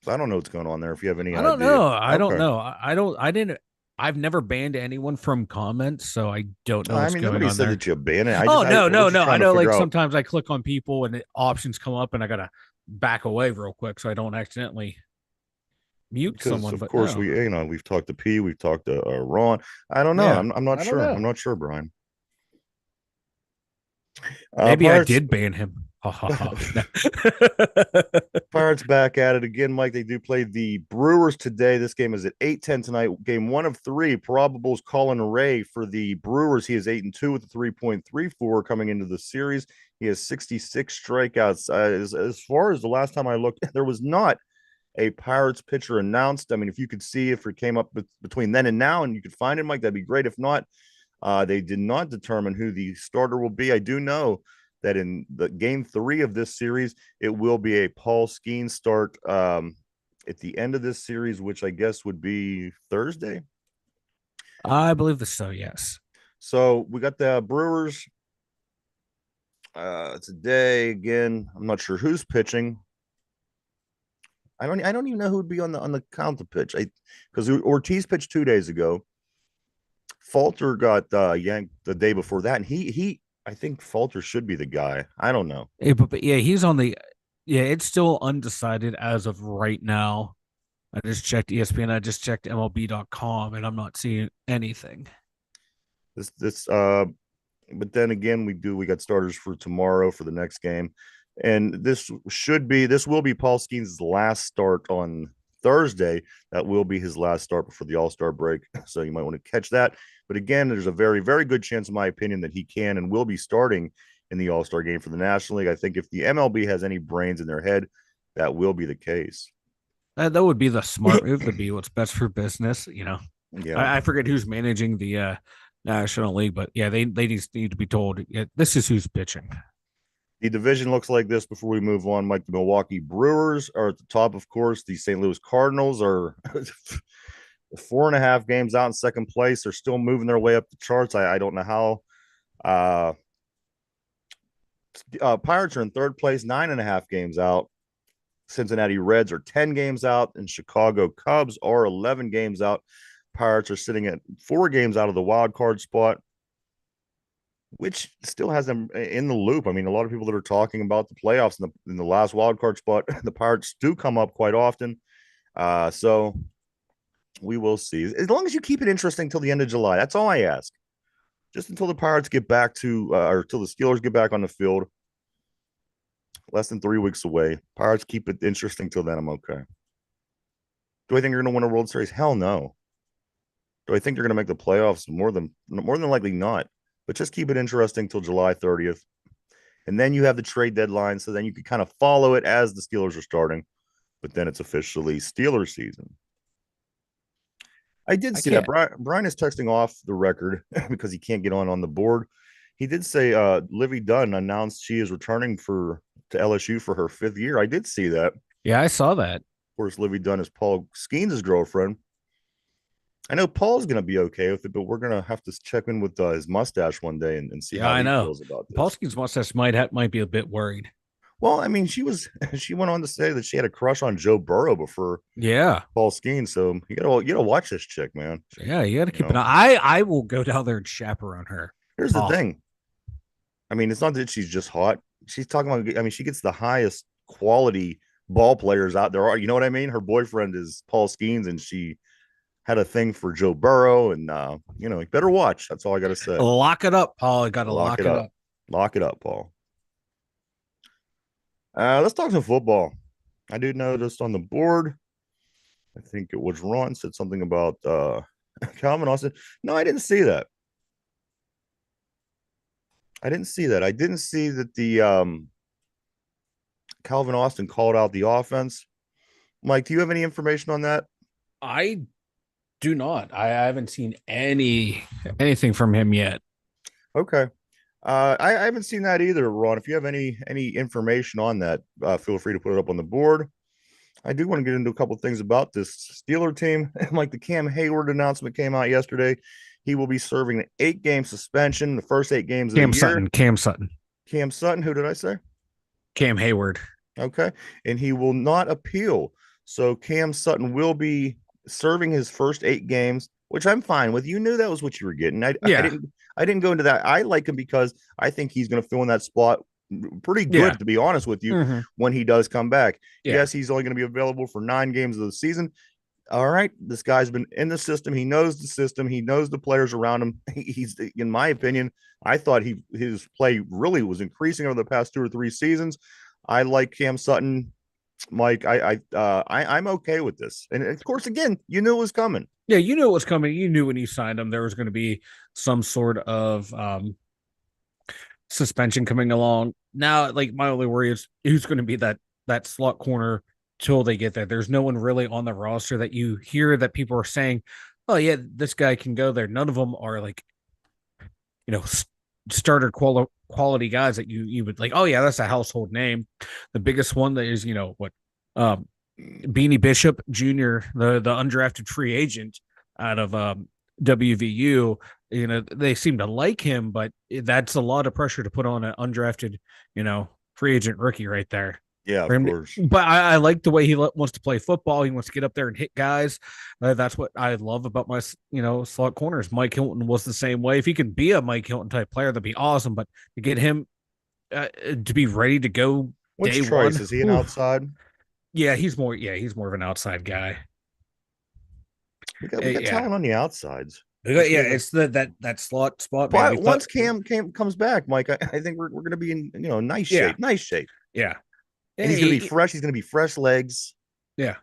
I don't know what's going on there. If you have any I don't idea, know. I don't okay. know. I don't, I didn't, I've never banned anyone from comments, so I don't know I what's mean, going nobody on said there. that you ban it. Oh, I no, we're no, just no. I trying to know, figure like, out. sometimes I click on people and the options come up and I got to back away real quick so I don't accidentally mute Because someone, of but course no. we've talked to P, we've talked to Ron. I don't know. Yeah. I'm not I don't sure. know. I'm not sure, Brian. Maybe I Pirates did ban him. Ha ha ha. No. Pirates back at it again, Mike. They do play the Brewers today. This game is at 8:10 tonight. Game 1 of 3. Probables Colin Ray for the Brewers. He is 8-2 with a 3.34 coming into the series. He has 66 strikeouts. As far as the last time I looked, there was not a Pirates pitcher announced. I mean, if you could see if it came up between then and now and you could find it, Mike, that'd be great. If not, they did not determine who the starter will be. I do know that in the game 3 of this series, it will be a Paul Skeens start at the end of this series, which I guess would be Thursday. I believe this, so yes. So we got the Brewers today again. I'm not sure who's pitching. I don't even know who would be on the count to pitch. Because Ortiz pitched 2 days ago. Falter got yanked the day before that, and he I think Falter should be the guy. I don't know. But yeah, he's on the, yeah, it's still undecided as of right now. I just checked ESPN, I just checked MLB.com, and I'm not seeing anything. This but then again, we got starters for tomorrow for the next game, and this will be Paul Skeens' last start on Thursday. That will be his last start before the All-Star break, so you might want to catch that. But again, there's a very very good chance, in my opinion, that he can and will be starting in the All-Star game for the National League. I think if the MLB has any brains in their head, that will be the case. That would be the smart move to be what's best for business. Yeah. I forget who's managing the National League, but yeah, they just need to be told, yeah, this is who's pitching. The division looks like this before we move on. Mike, the Milwaukee Brewers are at the top, of course. The St. Louis Cardinals are 4.5 games out in second place. They're still moving their way up the charts. I don't know how. Uh, Pirates are in third place, 9.5 games out. Cincinnati Reds are 10 games out, and Chicago Cubs are 11 games out. Pirates are sitting at 4 games out of the wild card spot, which still has them in the loop. I mean, a lot of people that are talking about the playoffs in the last wild card spot, the Pirates do come up quite often. So we will see. As long as you keep it interesting till the end of July, that's all I ask. Just until the Pirates get back to, or until the Steelers get back on the field. Less than 3 weeks away. Pirates keep it interesting till then. I'm okay. Do I think you're going to win a World Series? Hell no. Do I think you're going to make the playoffs? More than likely not. But just keep it interesting till July 30th. And then you have the trade deadline. So then you can kind of follow it as the Steelers are starting. But then it's officially Steelers season. I did I see that. can't. Brian is texting off the record because he can't get on the board. He did say Livy Dunn announced she is returning to LSU for her 5th year. I did see that. Of Yeah, I saw that. course, Livy Dunn is Paul Skeens' girlfriend. I know Paul's going to be okay with it, but we're going to have to check in with his mustache one day and see Yeah, how I he know. feels about this. Paulski's mustache might be a bit worried. Well, I mean, she went on to say that she had a crush on Joe Burrow before Yeah, Paul Skeens. So you gotta watch this chick, man. yeah, you got to You keep an know, eye. I will go down there and chaperone her. here's the Oh, thing. I mean, it's not that she's just hot. She's talking about. I mean, she gets the highest quality ball players out there. You know what I mean? Her boyfriend is Paul Skeens, and she had a thing for Joe Burrow, and you better watch. That's all I got to say. lock it up, Paul. I got to Lock lock it it up. up. Lock it up, Paul. Let's talk some football. I do notice on the board. I think it was Ron said something about Calvin Austin. No, I didn't see that. I didn't see that. I didn't see that the Calvin Austin called out the offense. Mike, do you have any information on that? I do not. I haven't seen anything from him yet. Okay. I haven't seen that either, Ron. If you have any information on that, feel free to put it up on the board. I do want to get into a couple of things about this Steeler team. Like the Cam Hayward announcement came out yesterday. He will be serving an 8-game suspension, the first 8 games of the Cam year. Sutton. Cam Sutton. Cam Sutton, who did I say? Cam Hayward. Okay. And he will not appeal. So Cam Sutton will be serving his first 8 games, which I'm fine with. You knew that was what you were getting. I Yeah. didn't go into that. I like him because I think he's going to fill in that spot pretty Yeah. good, to be honest with you, Mm-hmm. when he does come back. Yeah. Yes, he's only going to be available for 9 games of the season. All right, this guy's been in the system. He knows the system. He knows the players around him. He's, in my opinion, I thought his play really was increasing over the past 2 or 3 seasons. I like Cam Sutton, Mike. I'm okay with this. And of course, again, you knew it was coming. Yeah, you knew it was coming. You knew when you signed him there was going to be some sort of suspension coming along. Now, like my only worry is who's going to be that slot corner till they get there. There's no one really on the roster that you hear that people are saying, "Oh yeah, this guy can go there." None of them are like, you know, starter quality guys that you would like. Oh yeah, that's a household name. The biggest one that is, um, Beanie Bishop Jr., the undrafted free agent out of WVU. They seem to like him, but that's a lot of pressure to put on an undrafted, free agent rookie right there. Yeah, For of him course. but I like the way he wants to play football. He wants to get up there and hit guys. That's what I love about my, slot corners. Mike Hilton was the same way. If he can be a Mike Hilton type player, that'd be awesome. But to get him to be ready to go Which day Trice one, is he an whew, outside? yeah, he's more of an outside guy. We got Yeah, talent on the outsides. Just we haven't. it's that slot spot, man. We But thought, once Cam comes back, Mike, I think we're going to be in nice yeah, shape, nice shape, yeah, and he's going to be hey, fresh. He's going to be fresh legs. yeah.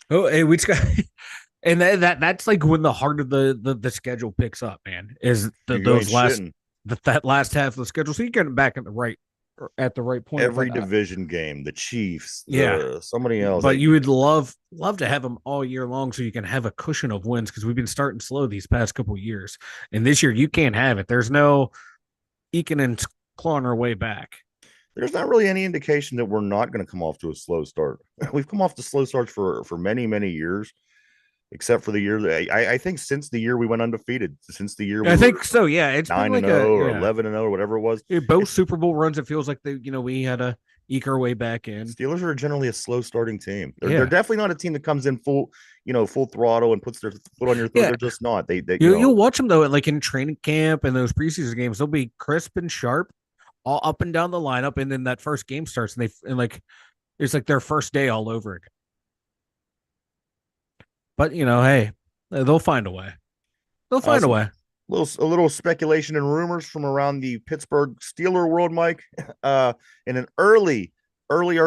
Oh, hey, we just got, and that's like when the heart of the schedule picks up, man. Is You ain't those last shitting. that last half of the schedule? So you're getting back in the right at the right point. Every But division game, the Chiefs, yeah, the somebody else. but you would love to have him all year long so you can have a cushion of wins because we've been starting slow these past couple of years, and this year you can't have it. There's no eking and clawing our way back. There's not really any indication that we're not going to come off to a slow start. We've come off to slow starts for many years, except for the year that I think since the year we went undefeated, since the year we I were think so. Yeah, it's been 9 and like a 0 or yeah. 11 and 0 or whatever it was. Both Super Bowl runs. It feels like we had to eke our way back in. Steelers are generally a slow starting team. They're Yeah, definitely not a team that comes in full, full throttle and puts their foot on your throat. yeah. They're just not. They You'll watch them though, like in training camp and those preseason games. They'll be crisp and sharp, all up and down the lineup, and then that first game starts, and like it's like their first day all over again. But hey, they'll find a way. They'll find a some way. a little speculation and rumors from around the Pittsburgh Steeler world, Mike. In an early mock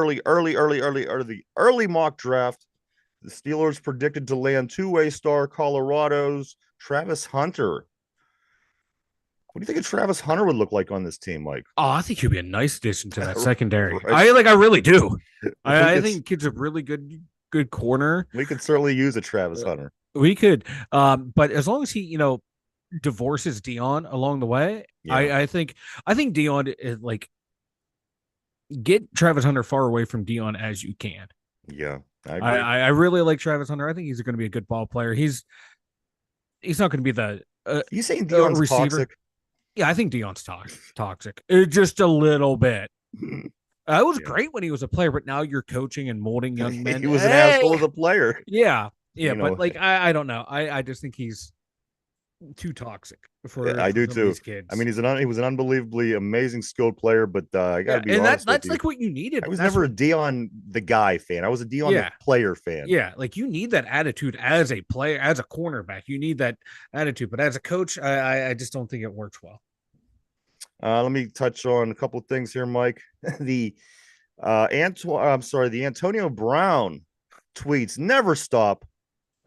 draft, the Steelers predicted to land two-way star Colorado's Travis Hunter. What do you think of Travis Hunter would look like on this team, Mike? Oh, I think he'd be a nice addition to that secondary. Right? I really do. I think kid's a really good corner. We could certainly use a Travis Hunter. We could, but as long as he, divorces Dion along the way, Yeah. I think Dion is like get Travis Hunter far away from Dion as you can. Yeah, I agree. I really like Travis Hunter. I think he's going to be a good ball player. He's not going to be the you saying Dion's receiver. toxic? Yeah, I think Dion's toxic. Just a little bit. It was great when he was a player, but now you're coaching and molding young men. He was an asshole as a player. Yeah, but like I don't know. I just think he's too toxic for I do too. These kids. I mean, he was an unbelievably amazing skilled player, but I gotta be and honest that's with like you. what you needed. I was never a Dion the guy fan. I was a Dion the player fan. Yeah, like you need that attitude as a player, as a cornerback. You need that attitude, but as a coach, I just don't think it works well. Let me touch on a couple of things here, Mike. The the Antonio Brown tweets never stop.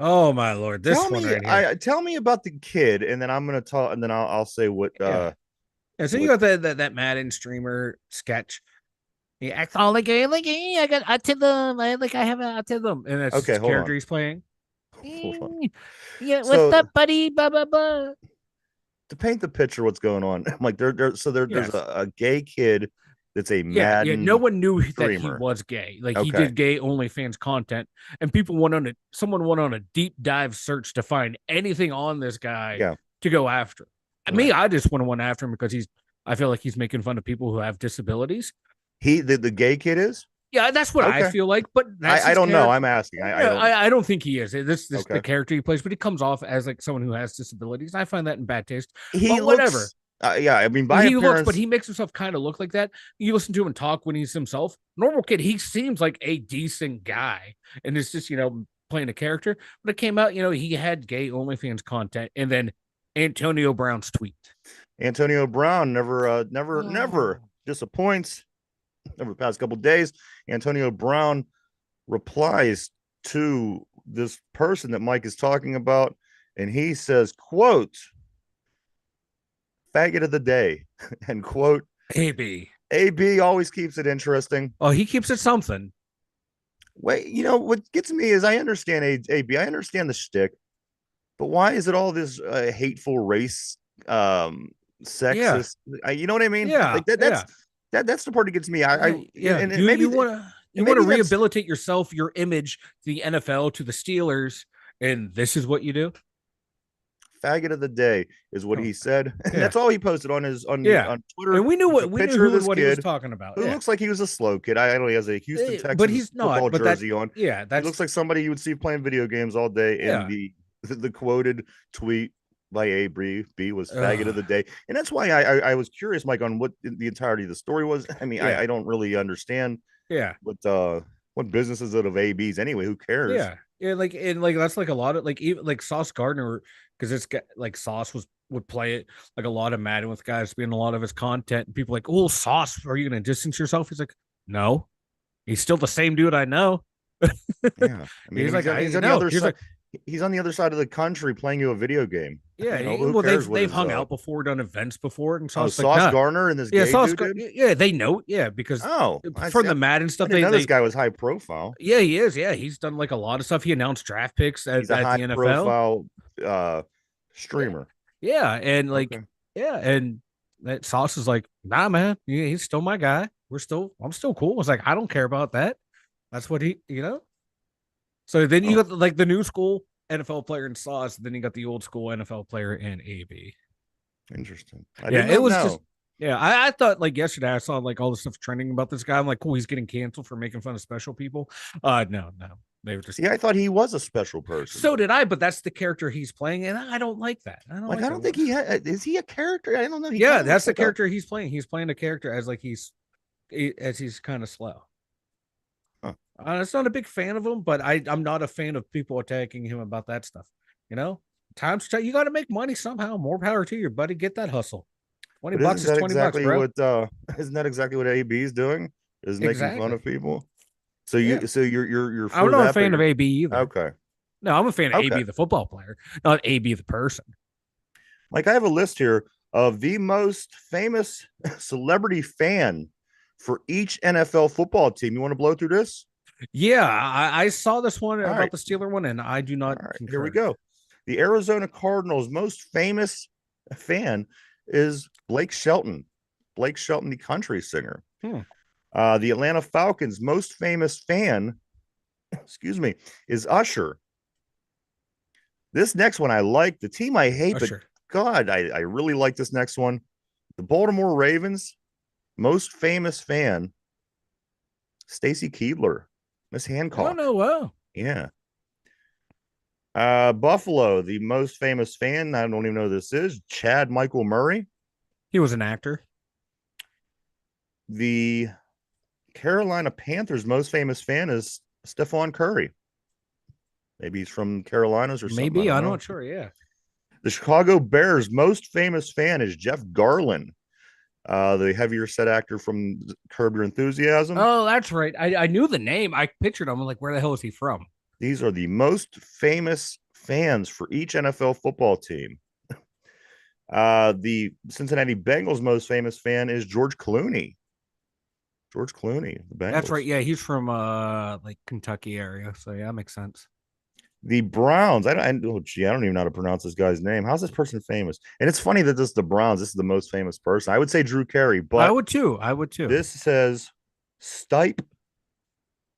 Oh my lord! This tell one me, right here. Tell me about the kid, and then I'm gonna talk, and then I'll say what. Yeah, so you got that Madden streamer sketch. He acts all like I got I to them. I have a to them, and that's okay. the character he's playing. Yeah, what's so, up, buddy? Blah blah blah. To paint the picture, what's going on? I'm like there's a gay kid that's a Madden. No one knew streamer. That he was gay. Like he did gay OnlyFans content, and people someone went on a deep dive search to find anything on this guy to go after. Right. Me, I just went after him because I feel like he's making fun of people who have disabilities. The gay kid is? Yeah, that's what I feel like. But I don't know. I'm asking. I don't think he is. This the character he plays, but he comes off as like someone who has disabilities. I find that in bad taste. But whatever. I mean, but he makes himself kind of look like that. You listen to him talk when he's himself. Normal kid, he seems like a decent guy, and it's just playing a character. But it came out, he had gay OnlyFans content, and then Antonio Brown's tweet. Antonio Brown never disappoints. Over the past couple of days, Antonio Brown replies to this person that Mike is talking about, and he says, "quote faggot of the day," and quote AB always keeps it interesting. Oh, he keeps it something. Wait, what gets me is I understand AB. I understand the shtick, but why is it all this hateful race, sexist? You know what I mean? Yeah, like that's the part that gets me. And maybe you want to rehabilitate yourself, your image, the NFL, to the Steelers, and this is what you do. Faggot of the day is what he said. And that's all he posted on Twitter. And we knew what he was talking about. Who looks like he was a slow kid. I don't know. He has a Houston Texans but he's not, football jersey on. Yeah, he looks like somebody you would see playing video games all day. And the quoted tweet by AB was faggot of the day. And that's why I was curious, Mike, on what the entirety of the story was. I mean, I don't really understand. Yeah. What business is it of AB's anyway? Who cares? Yeah. Yeah, that's like a lot of even like Sauce Gardner, because it's got like Sauce would play it like a lot of Madden with guys being a lot of his content. And people like, oh, Sauce, are you gonna distance yourself? He's like, no, he's still the same dude I know. Yeah, I mean, he's on the other side. He's on the other side of the country playing you a video game. Yeah, You know, who well, cares what they've his hung out before, done events before, and oh, Sauce like, Sauce nah, Garner and this yeah, gay Sauce, dude did? yeah, they know, yeah, because Oh, I from see. the Madden I stuff, didn't know this they, guy was high profile. yeah, he is, yeah, he's done like a lot of stuff. He announced draft picks He's a at high the NFL, profile yeah, streamer. yeah, and like, Okay. yeah, and that Sauce is like, nah, man, he's still my guy. I'm still cool. It's like I don't care about that. That's what he. So then you Oh, got like the new school NFL player in Sauce, then you got the old school NFL player in AB. interesting. I Yeah, did it not was just know. yeah. I thought like yesterday I saw like all the stuff trending about this guy. I'm like, cool, he's getting canceled for making fun of special people. No, no, they were just See, I thought he was a special person. so did I, but that's the character he's playing, and I don't like that. I don't Like, like I that. don't think he is he a character? I don't know. He kind Yeah, of that's looks the like a character he's playing. He's playing a character as like as he's kind of slow. huh. I'm not a big fan of him, but I'm not a fan of people attacking him about that stuff. You know, times you got to make money somehow. More power to you, buddy. Get that hustle. 20 But bucks isn't is that 20 bucks, exactly bro. what isn't that exactly what AB is doing? Is making fun Exactly. of people. So Yeah. you're I'm for not a that, but fan of you're AB either. okay. No, I'm a fan of Okay. AB the football player, not AB the person. Like I have a list here of the most famous celebrity fan for each NFL football team. You want to blow through this? Yeah, I saw this one All about right. the Steeler one, and I do All not right. Here we concur. go. The Arizona Cardinals' most famous fan is Blake Shelton. Blake Shelton, the country singer. Hmm. The Atlanta Falcons' most famous fan, excuse me, is Usher. This next one I like. The team I hate, but Usher. God, I really like this next one. The Baltimore Ravens' most famous fan, Stacy Keebler, Miss Oh Hancock. no, wow. Yeah. Buffalo, the most famous fan. I don't even know who this is. Chad Michael Murray. He was an actor. The Carolina Panthers' most famous fan is Stephon Curry. Maybe he's from Carolinas or something. I Maybe don't I'm know. not sure. Yeah. The Chicago Bears' most famous fan is Jeff Garlin, the heavier set actor from Curb Your Enthusiasm. Oh, that's right. I knew the name. I pictured him. I'm like, where the hell is he from? These are the most famous fans for each NFL football team. The Cincinnati Bengals' most famous fan is George Clooney. George Clooney, the That's right. Bengals. Yeah, he's from like Kentucky area. So yeah, makes sense. The Browns. Oh gee, I don't even know how to pronounce this guy's name. How's this person famous? And it's funny that this is the Browns. This is the most famous person. I would say Drew Carey, I but would too. I would too. this says Stipe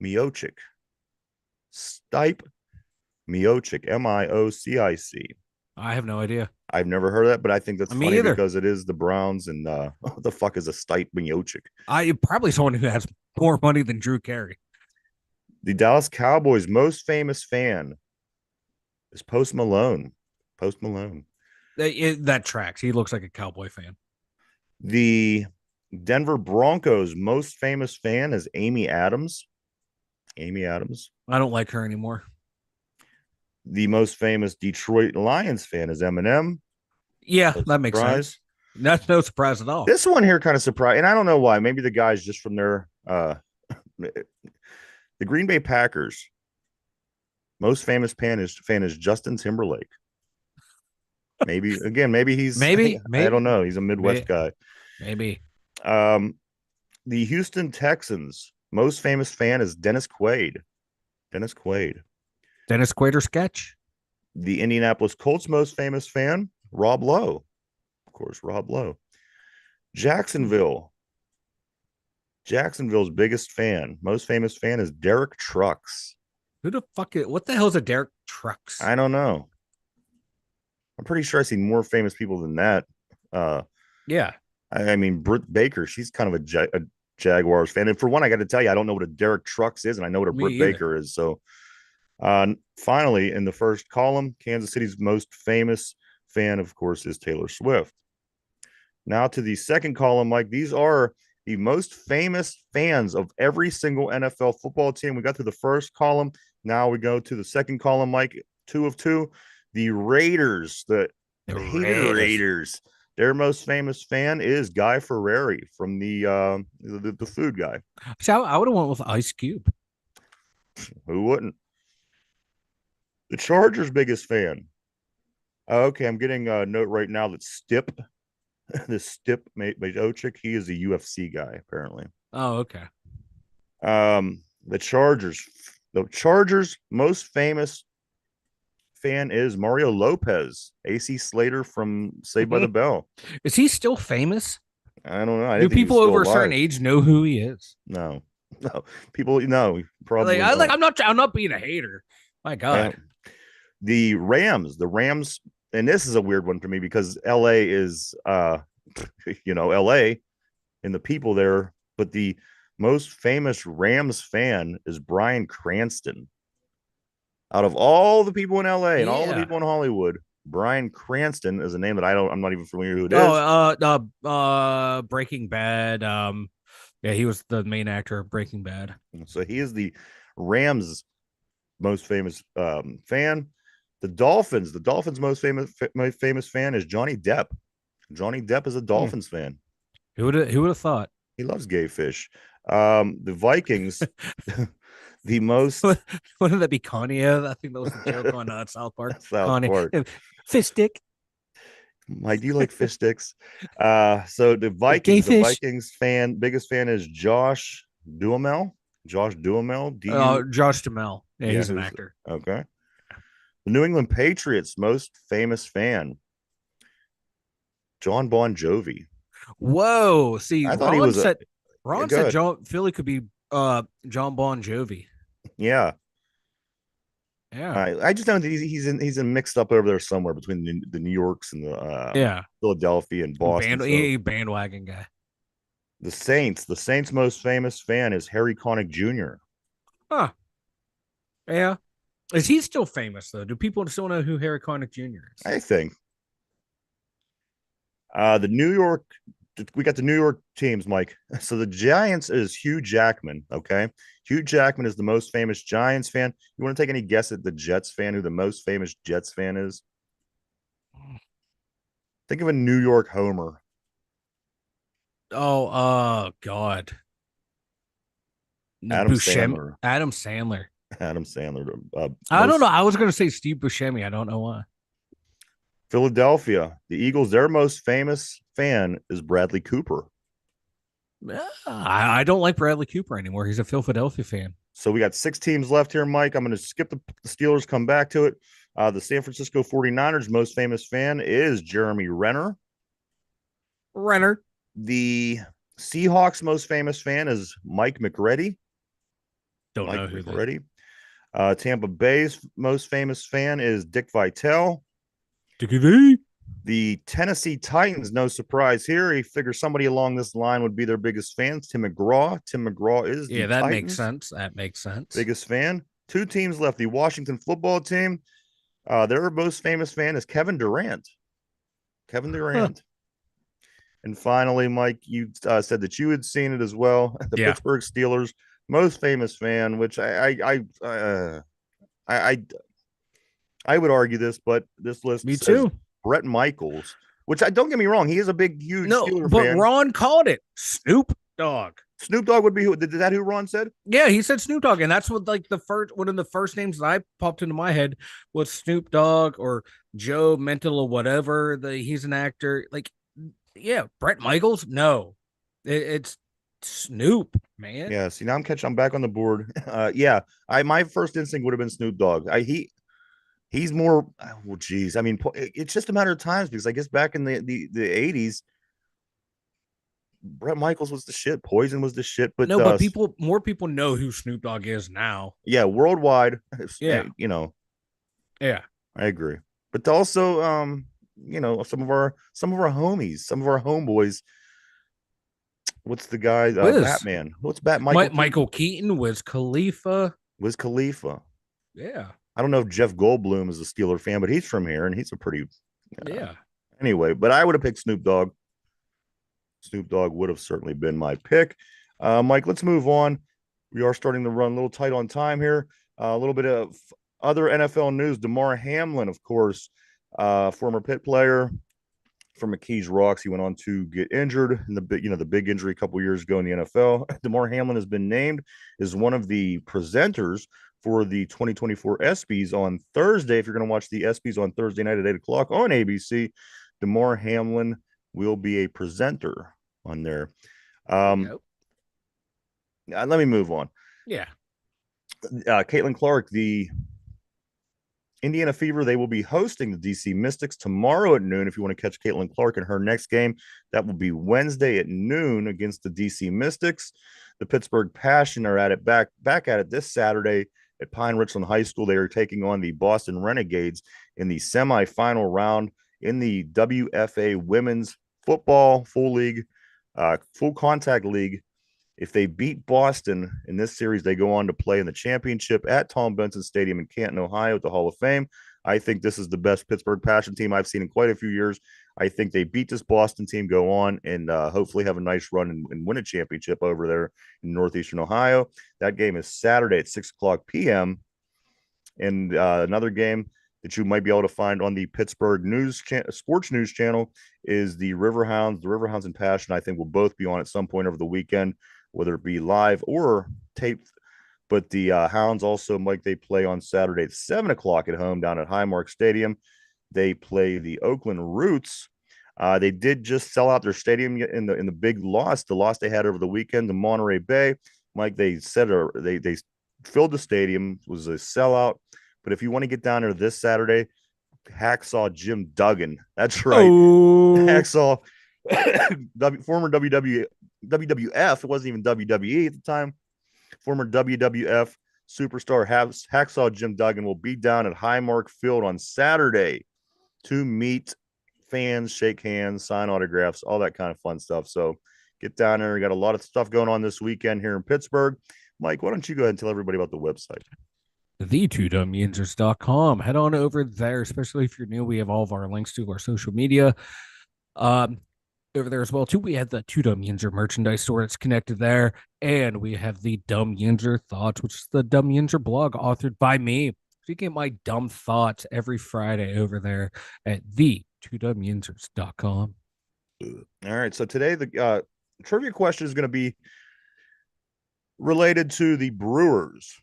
Miocic. Stipe Miocic. Miocic. I have no idea. I've never heard of that, but I think that's Me funny either. because it is the Browns. And what the fuck is a Stipe Miocic? I probably someone who has more money than Drew Carey. The Dallas Cowboys' most famous fan is Post Malone. Post Malone. That tracks. He looks like a Cowboy fan. The Denver Broncos' most famous fan is Amy Adams. Amy Adams. I don't like her anymore. The most famous Detroit Lions fan is Eminem. Yeah, No that makes surprise. sense. That's no surprise at all. This one here kind of surprised, and I don't know why. Maybe the guy's just from there. The Green Bay Packers' most famous fan is Justin Timberlake. Maybe again, maybe he's Maybe, I maybe, don't know. He's a Midwest maybe, guy. maybe. Um, the Houston Texans' most famous fan is Dennis Quaid. Dennis Quaid. Dennis Quaid sketch. The Indianapolis Colts' most famous fan, Rob Lowe. Of course, Rob Lowe. Jacksonville. Jacksonville's biggest fan, most famous fan is Derek Trucks. Who the fuck is what the hell is a Derek Trucks? I don't know. I'm pretty sure I see more famous people than that. Uh, Yeah. I mean, Britt Baker, she's kind of a Jaguars fan. And for one, I got to tell you, I don't know what a Derek Trucks is, and I know what a Me Britt either. Baker is. So, finally, in the first column, Kansas City's most famous fan, of course, is Taylor Swift. Now to the second column, Mike. These are the most famous fans of every single NFL football team. We got to the first column. Now we go to the second column, Mike. 2 of 2. The Raiders, The the hated Raiders. Raiders. Their most famous fan is Guy Fieri from the food guy. So I would have went with Ice Cube. Who wouldn't? The Chargers' biggest fan. Okay, I'm getting a note right now that Stip, this Stip Majochik, he is a UFC guy apparently. Oh, okay. The Chargers, the Chargers' most famous fan is Mario Lopez, AC Slater from Saved by the Bell. Is he still famous? I don't know. I Do didn't think he was people still over a certain alive. age know who he is? No, no. People, no, Like, probably I like. don't. I'm not being a hater. My Uh, God. the Rams, and this is a weird one for me because LA is, LA and the people there, but the most famous Rams fan is Bryan Cranston. Out of all the people in LA and all the Yeah. people in Hollywood, Bryan Cranston is a name that I'm not even familiar who it Oh, is. Breaking Bad. Yeah, he was the main actor of Breaking Bad. So he is the Rams' most famous fan. The Dolphins' most famous fan is Johnny Depp. Johnny Depp is a Hmm. Dolphins fan. Who would have thought? He loves gay fish. The Vikings, the most Wouldn't that be Connie? I think that was the joke on South Park. South Connie, Park. fish stick, Mike, do you like fish sticks? So the gay Vikings, the fish. Vikings fan, biggest fan is Josh Duhamel. Josh Duhamel, DU. Josh Duhamel. Yeah, Yeah, he's an who's actor. okay. The New England Patriots most famous fan, John Bon Jovi. Whoa. See, I thought he was a yeah, Ron said good. John Philly could be John Bon Jovi. Yeah, Yeah. I just don't think he's in mixed up over there somewhere between the New Yorks and the Yeah. Philadelphia and Boston. So Bandwagon guy. the Saints' most famous fan is Harry Connick Jr. Huh. Yeah. Is he still famous though? Do people still know who Harry Connick Jr. is? I think the New York, we got the New York teams, Mike. So the Giants is Hugh Jackman. Okay. Hugh Jackman is the most famous Giants fan. You want to take any guess at the Jets fan, who the most famous Jets fan is? Think of a New York homer. Oh, God. Adam Buscemi, Sandler. Adam Sandler. Adam Sandler. I don't know. I was gonna say Steve Buscemi. I don't know why. Philadelphia, the Eagles, their most famous fan is Bradley Cooper. I don't like Bradley Cooper anymore. He's a Philadelphia fan. So we got 6 teams left here, Mike. I'm going to skip the Steelers, come back to it. The San Francisco 49ers most famous fan is Jeremy Renner. Renner. The Seahawks most famous fan is Mike McReady. Don't Mike know who the McReady. Tampa Bay's most famous fan is Dick Vitale. Dickie. The Tennessee Titans, no surprise here. He figures somebody along this line would be their biggest fans. Tim McGraw. Tim McGraw is the Yeah, that makes Titans' sense. That makes sense. biggest fan. 2 teams left. The Washington football team. Their most famous fan is Kevin Durant. Kevin Huh. Durant. And finally, Mike, you said that you had seen it as well. The Yeah, Pittsburgh Steelers most famous fan, which I I would argue this, but this list me says too. Brett Michaels, which I don't get me wrong, he is a big, huge No, Steeler but fan. Ron called it Snoop Dogg. Snoop Dogg would be who? Is that who Ron said? Yeah, he said Snoop Dogg, and that's what like the first one of the first names that I popped into my head was Snoop Dogg or Joe Mental or whatever. He's an actor. Like, yeah, Brett Michaels. No, it's Snoop, man. Yeah. See, now I'm back on the board. Yeah. My first instinct would have been Snoop Dogg. He's more. Well, geez. I mean, it's just a matter of times because I guess back in the '80s, Brett Michaels was the shit. Poison was the shit. But No, but more people know who Snoop Dogg is now. yeah, worldwide, Yeah, yeah. I agree. But also, some of our homies, some of our homeboys. What's the guy? Wiz, Batman. What's Michael Keaton? Michael Keaton, Wiz Khalifa. Wiz Khalifa. Yeah, I don't know if Jeff Goldblum is a Steeler fan, but he's from here and he's a pretty. Uh, yeah. anyway, but I would have picked Snoop Dogg. Snoop Dogg would have certainly been my pick. Mike, let's move on. We are starting to run a little tight on time here. A little bit of other NFL news. Damar Hamlin, of course, former Pitt player from McKees Rocks. He went on to get injured in the big injury a couple years ago in the NFL. Damar Hamlin has been named as one of the presenters for the 2024 ESPYs on Thursday. If you're going to watch the ESPYs on Thursday night at 8 o'clock on ABC, Damar Hamlin will be a presenter on there. There you go. Let me move on. Yeah. Caitlin Clark, the Indiana Fever, they will be hosting the DC Mystics tomorrow at noon. If you want to catch Caitlin Clark in her next game, that will be Wednesday at noon against the DC Mystics. The Pittsburgh Passion are at it back at it this Saturday at Pine Richland High School. They are taking on the Boston Renegades in the semifinal round in the WFA Women's Football Full Contact League. If they beat Boston in this series, they go on to play in the championship at Tom Benson Stadium in Canton, Ohio at the Hall of Fame. I think this is the best Pittsburgh Passion team I've seen in quite a few years. I think they beat this Boston team, go on, and hopefully have a nice run and win a championship over there in Northeastern Ohio. That game is Saturday at 6 o'clock p.m. And another game that you might be able to find on the Pittsburgh Sports News channel is the Riverhounds. The Riverhounds and Passion, I think, will both be on at some point over the weekend, whether it be live or taped. But the Hounds also, Mike, they play on Saturday at 7 o'clock at home down at Highmark Stadium. They play the Oakland Roots. They did just sell out their stadium in the big loss, the loss they had over the weekend to Monterey Bay. Mike, they said they filled the stadium, it was a sellout. But if you want to get down there this Saturday, Hacksaw Jim Duggan. That's right. Oh, Hacksaw, former WWF. It wasn't even WWE at the time. Former WWF superstar Hacksaw Jim Duggan will be down at Highmark Field on Saturday to meet fans, shake hands, sign autographs, all that kind of fun stuff. So get down there. We got a lot of stuff going on this weekend here in Pittsburgh. Mike, why don't you go ahead and tell everybody about the website? the2dumbyinjers.com. Head on over there, especially if you're new. We have all of our links to our social media over there as well, too. We have the Two Dumb Yinzer merchandise store. It's connected there. And we have the Dumb Yinzer Thoughts, which is the Dumb Yinzer blog authored by me. So you get my dumb thoughts every Friday over there at the2dumbyinzers.com. All right. So today, the trivia question is going to be related to the Brewers.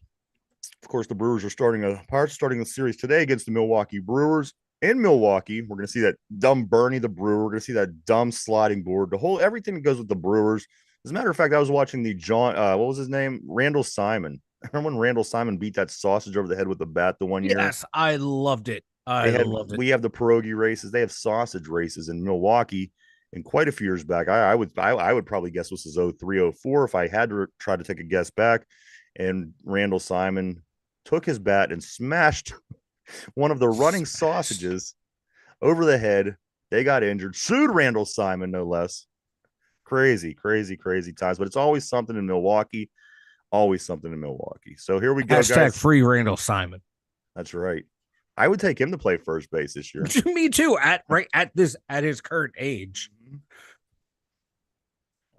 Of course, the Brewers are starting the series today against the Milwaukee Brewers in Milwaukee. We're going to see that dumb Bernie the Brewer. We're going to see that dumb sliding board, everything that goes with the Brewers. As a matter of fact, I was watching the what was his name? Randall Simon. Remember when Randall Simon beat that sausage over the head with the bat the one year? Yes, I loved it. We have the pierogi races. They have sausage races in Milwaukee. And quite a few years back, I would probably guess this is 03, 04 if I had to try to take a guess back. And Randall Simon took his bat and smashed one of the running sausages over the head. They got injured, sued Randall Simon, no less. Crazy, crazy, crazy times. But it's always something in Milwaukee. Always something in Milwaukee. So here we go, Hashtag guys. free Randall Simon. That's right. I would take him to play first base this year. Me too. At his current age.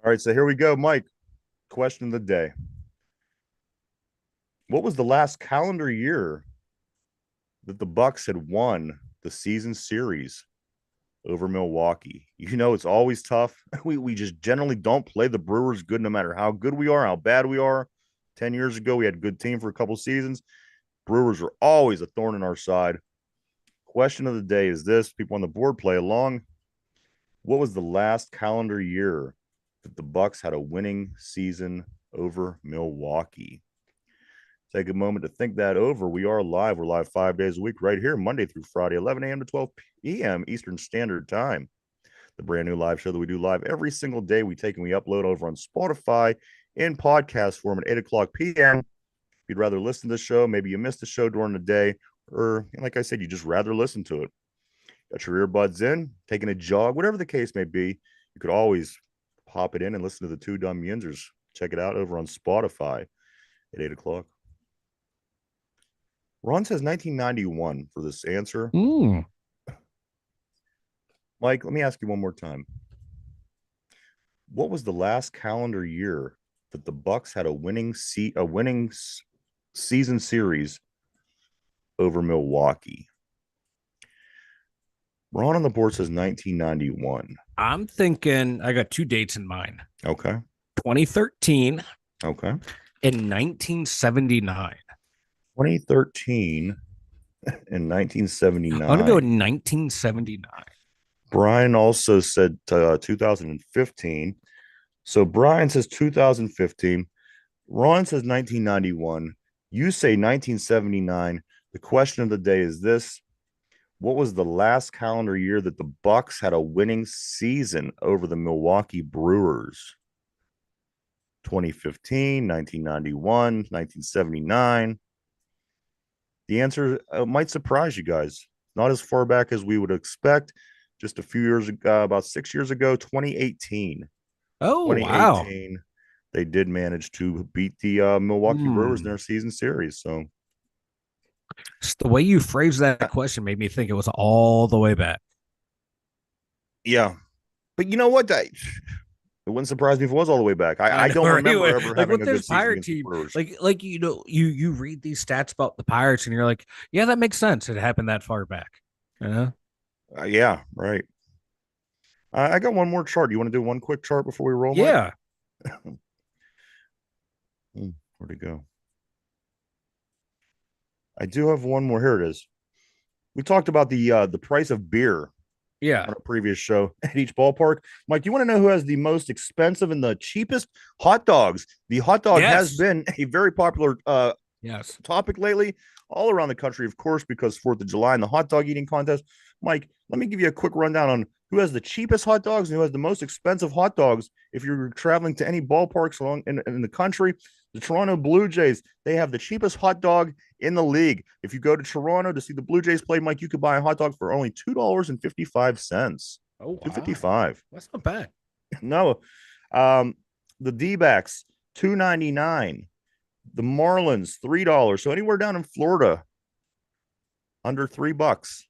All right, so here we go, Mike. Question of the day. What was the last calendar year that the Bucks had won the season series over Milwaukee? You know, it's always tough. We just generally don't play the Brewers good, no matter how good we are, how bad we are. 10 years ago, we had a good team for a couple seasons. Brewers are always a thorn in our side. Question of the day is this. People on the board play along. What was the last calendar year that the Bucks had a winning season over Milwaukee? Take a moment to think that over. We are live. We're live 5 days a week right here, Monday through Friday, 11 a.m. to 12 p.m. Eastern Standard Time. The brand new live show that we do live every single day. We take and we upload over on Spotify in podcast form at 8 o'clock p.m. If you'd rather listen to the show, maybe you missed the show during the day, or like I said, you just rather listen to it. Got your earbuds in, taking a jog, whatever the case may be, you could always pop it in and listen to the Two Dumb Yinzers. Check it out over on Spotify at 8 o'clock. Ron says 1991 for this answer. Mike, let me ask you one more time. What was the last calendar year that the Bucks had a winning season series over Milwaukee? Ron on the board says 1991. I'm thinking I got two dates in mind. Okay. 2013. Okay. And 1979. 2013 and I'm gonna go with 1979. 1979. Brian also said 2015. So Brian says 2015. Ron says 1991. You say 1979. The question of the day is this: what was the last calendar year that the Bucks had a winning season over the Milwaukee Brewers? 2015, 1991, 1979. The answer might surprise you guys. Not as far back as we would expect. Just a few years ago, about 6 years ago, 2018. Oh wow. 2018, they did manage to beat the Milwaukee Brewers in Hmm. their season series. So, Just the way you phrased that question made me think it was all the way back. yeah. But you know what? It wouldn't surprise me if it was all the way back. I I know, don't remember right? ever Like having with a this good season pirate against the team, Brewers. like you read these stats about the Pirates, and you're like, yeah, that makes sense. It happened that far back. You know? Yeah, right. I got one more chart. You want to do one quick chart before we roll, Mike? Yeah, Where'd it go? I do have one more. Here it is. We talked about the price of beer yeah. on a previous show at each ballpark. Mike, you want to know who has the most expensive and the cheapest hot dogs? The hot dog has Yes, been a very popular yes. topic lately, all around the country, of course, because 4th of July and the hot dog eating contest. Mike, let me give you a quick rundown on who has the cheapest hot dogs and who has the most expensive hot dogs. If you're traveling to any ballparks along in the country, the Toronto Blue Jays, they have the cheapest hot dog in the league. If you go to Toronto to see the Blue Jays play, Mike, you could buy a hot dog for only $2.55. Oh wow, 2.55. that's not bad. No. Um, the D-backs, 2.99. The Marlins, $3. So anywhere down in Florida, under $3.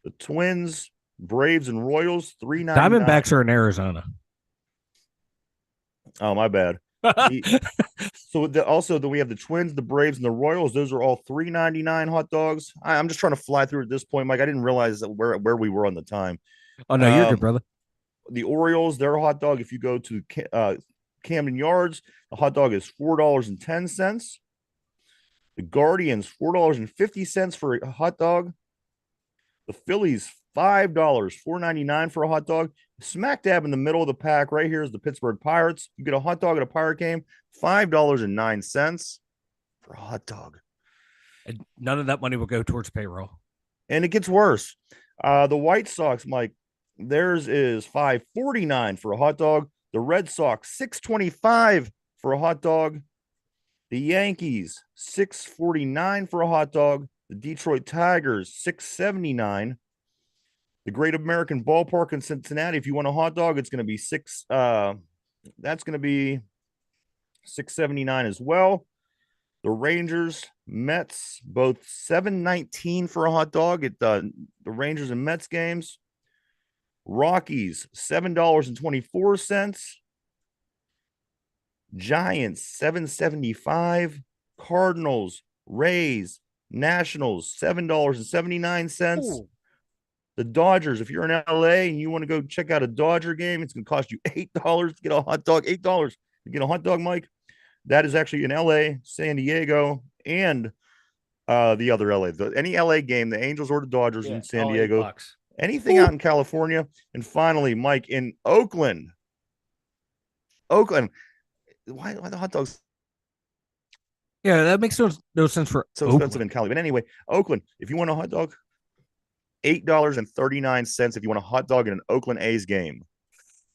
The Twins, Braves, and Royals, 3.99. Diamondbacks are in Arizona. Oh, my bad. The also we have the Twins, the Braves, and the Royals. Those are all 3.99 hot dogs. I'm just trying to fly through at this point, Mike. I didn't realize that where we were on the time. Oh no, you're good, Um, brother. the Orioles, their hot dog, if you go to Camden Yards, the hot dog is $4.10. The Guardians, $4.50 for a hot dog. The Phillies, $5, $4.99 for a hot dog. Smack dab in the middle of the pack, right here is the Pittsburgh Pirates. You get a hot dog at a Pirate game, $5.09 for a hot dog. And none of that money will go towards payroll. And it gets worse. The White Sox, Mike, theirs is $5.49 for a hot dog. The Red Sox, $6.25 for a hot dog. The Yankees, $6.49 for a hot dog. The Detroit Tigers, $6.79. The Great American Ballpark in Cincinnati, if you want a hot dog, it's going to be that's going to be $6.79 as well. The Rangers, Mets, both $7.19 for a hot dog at the Rangers and Mets games. Rockies, $7.24. Giants, $7.75. Cardinals, Rays, Nationals, $7.79. Ooh. The Dodgers, if you're in LA and you want to go check out a Dodger game, it's going to cost you $8 to get a hot dog. $8 to get a hot dog, Mike. That is actually in LA, San Diego, and the other LA. Any LA game, the Angels or the Dodgers Yeah, in San all eight Diego, bucks. anything Ooh. out in California. And finally, Mike, in Oakland. Oakland, why the hot dogs Yeah, that makes no sense for so expensive Oakland. in Cali? But anyway, Oakland, if you want a hot dog, $8.39 if you want a hot dog in an Oakland A's game.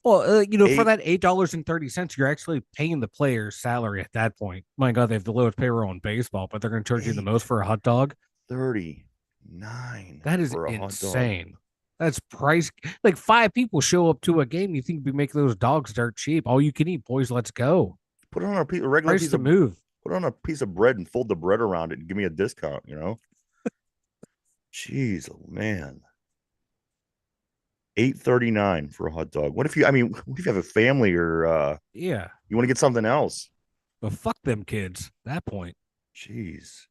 Well, for Eight that $8.30, you're actually paying the player's salary at that point. My God, they have the lowest payroll in baseball, but they're going to charge you the eight most for a hot dog. 39 That is for a hot dog. insane. That's price. Like five people show up to a game. You think we make those dogs dirt cheap? All you can eat, boys. Let's go. Put it on a regular Price piece to of move. put it on a piece of bread and fold the bread around it and give me a discount, you know? Jeez, oh man. 8.39 for a hot dog. What if you have a family or Yeah, you want to get something else? but fuck them kids. At that point. Jeez.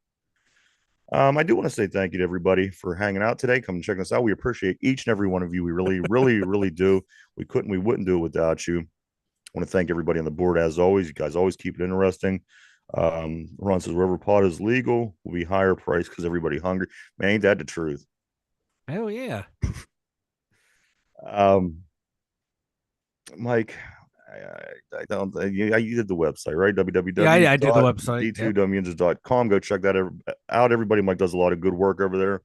I do want to say thank you to everybody for hanging out today. Come and check us out. We appreciate each and every one of you. We really, really, really do. We wouldn't do it without you. I want to thank everybody on the board as always. You guys always keep it interesting. Ron says wherever pot is legal will be higher price because everybody hungry. Man, ain't that the truth? Hell yeah. Um, Mike, I don't. You did the website, right? Yeah, I did the website. Yep. www.d2wmuses.com. Go check that out. Everybody, Mike does a lot of good work over there.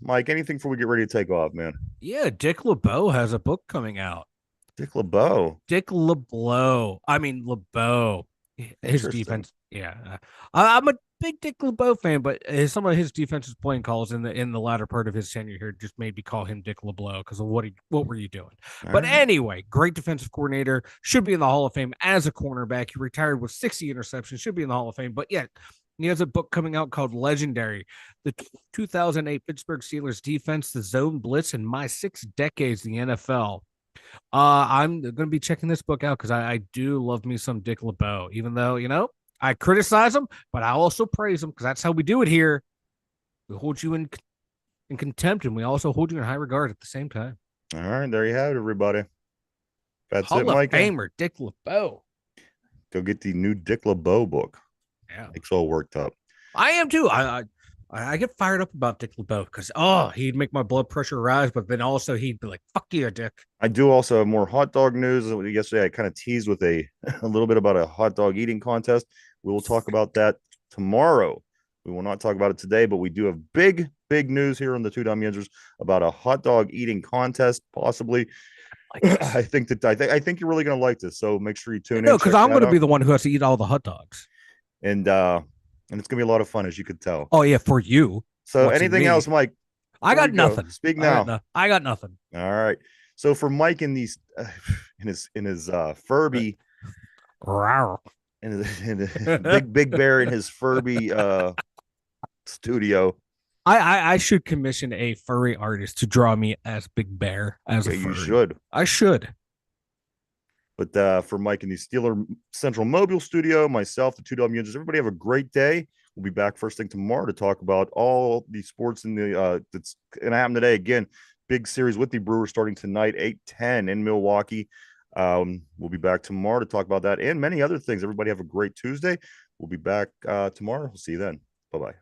Mike, anything before we get ready to take off, man? Yeah, Dick LeBeau has a book coming out. Dick LeBeau. Dick LeBeau. I mean LeBeau. His Interesting. defense. Yeah, I'm a big Dick LeBeau fan, but some of his defensive playing calls in the latter part of his tenure here just made me call him Dick LeBeau because of what were you doing? All But right. anyway, great defensive coordinator, should be in the Hall of Fame as a cornerback. He retired with 60 interceptions, should be in the Hall of Fame. But yet, he has a book coming out called Legendary: The 2008 Pittsburgh Steelers Defense, the Zone Blitz, and My 6 Decades in the NFL. I'm going to be checking this book out because I do love me some Dick LeBeau, even though, I criticize him, but I also praise him because that's how we do it here. We hold you in contempt and we also hold you in high regard at the same time. All right. There you have it, everybody. That's it, Hall of Micah. Famer Dick LeBeau. Go get the new Dick LeBeau book. Yeah. It's all worked up. I am too. I get fired up about Dick LeBeau because he'd make my blood pressure rise, but then also he'd be like, "Fuck you, Dick." I do also have more hot dog news. Yesterday, I kind of teased with a little bit about a hot dog eating contest. We will talk about that tomorrow. We will not talk about it today, but we do have big news here on the Two Dumb Yinzers about a hot dog eating contest, possibly. Like this. I think you're really going to like this. So make sure you tune No, in, because check I'm going that to be out, the one who has to eat all the hot dogs. and uh, and it's going to be a lot of fun, as you could tell. Oh yeah, for you So watching anything else, me. Mike? I Before got you go, nothing. speak now. I got nothing. All right. So for Mike in these in his Furby in his big bear in his Furby studio. I should commission a furry artist to draw me as Big Bear as a Yeah, you furry. should. I should. But for Mike in the Steeler Central Mobile Studio, myself, the two dumb users, everybody have a great day. We'll be back first thing tomorrow to talk about all the sports in the that's gonna happen today. Again, big series with the Brewers starting tonight, 8:10 in Milwaukee. We'll be back tomorrow to talk about that and many other things. Everybody have a great Tuesday. We'll be back tomorrow. We'll see you then. Bye bye.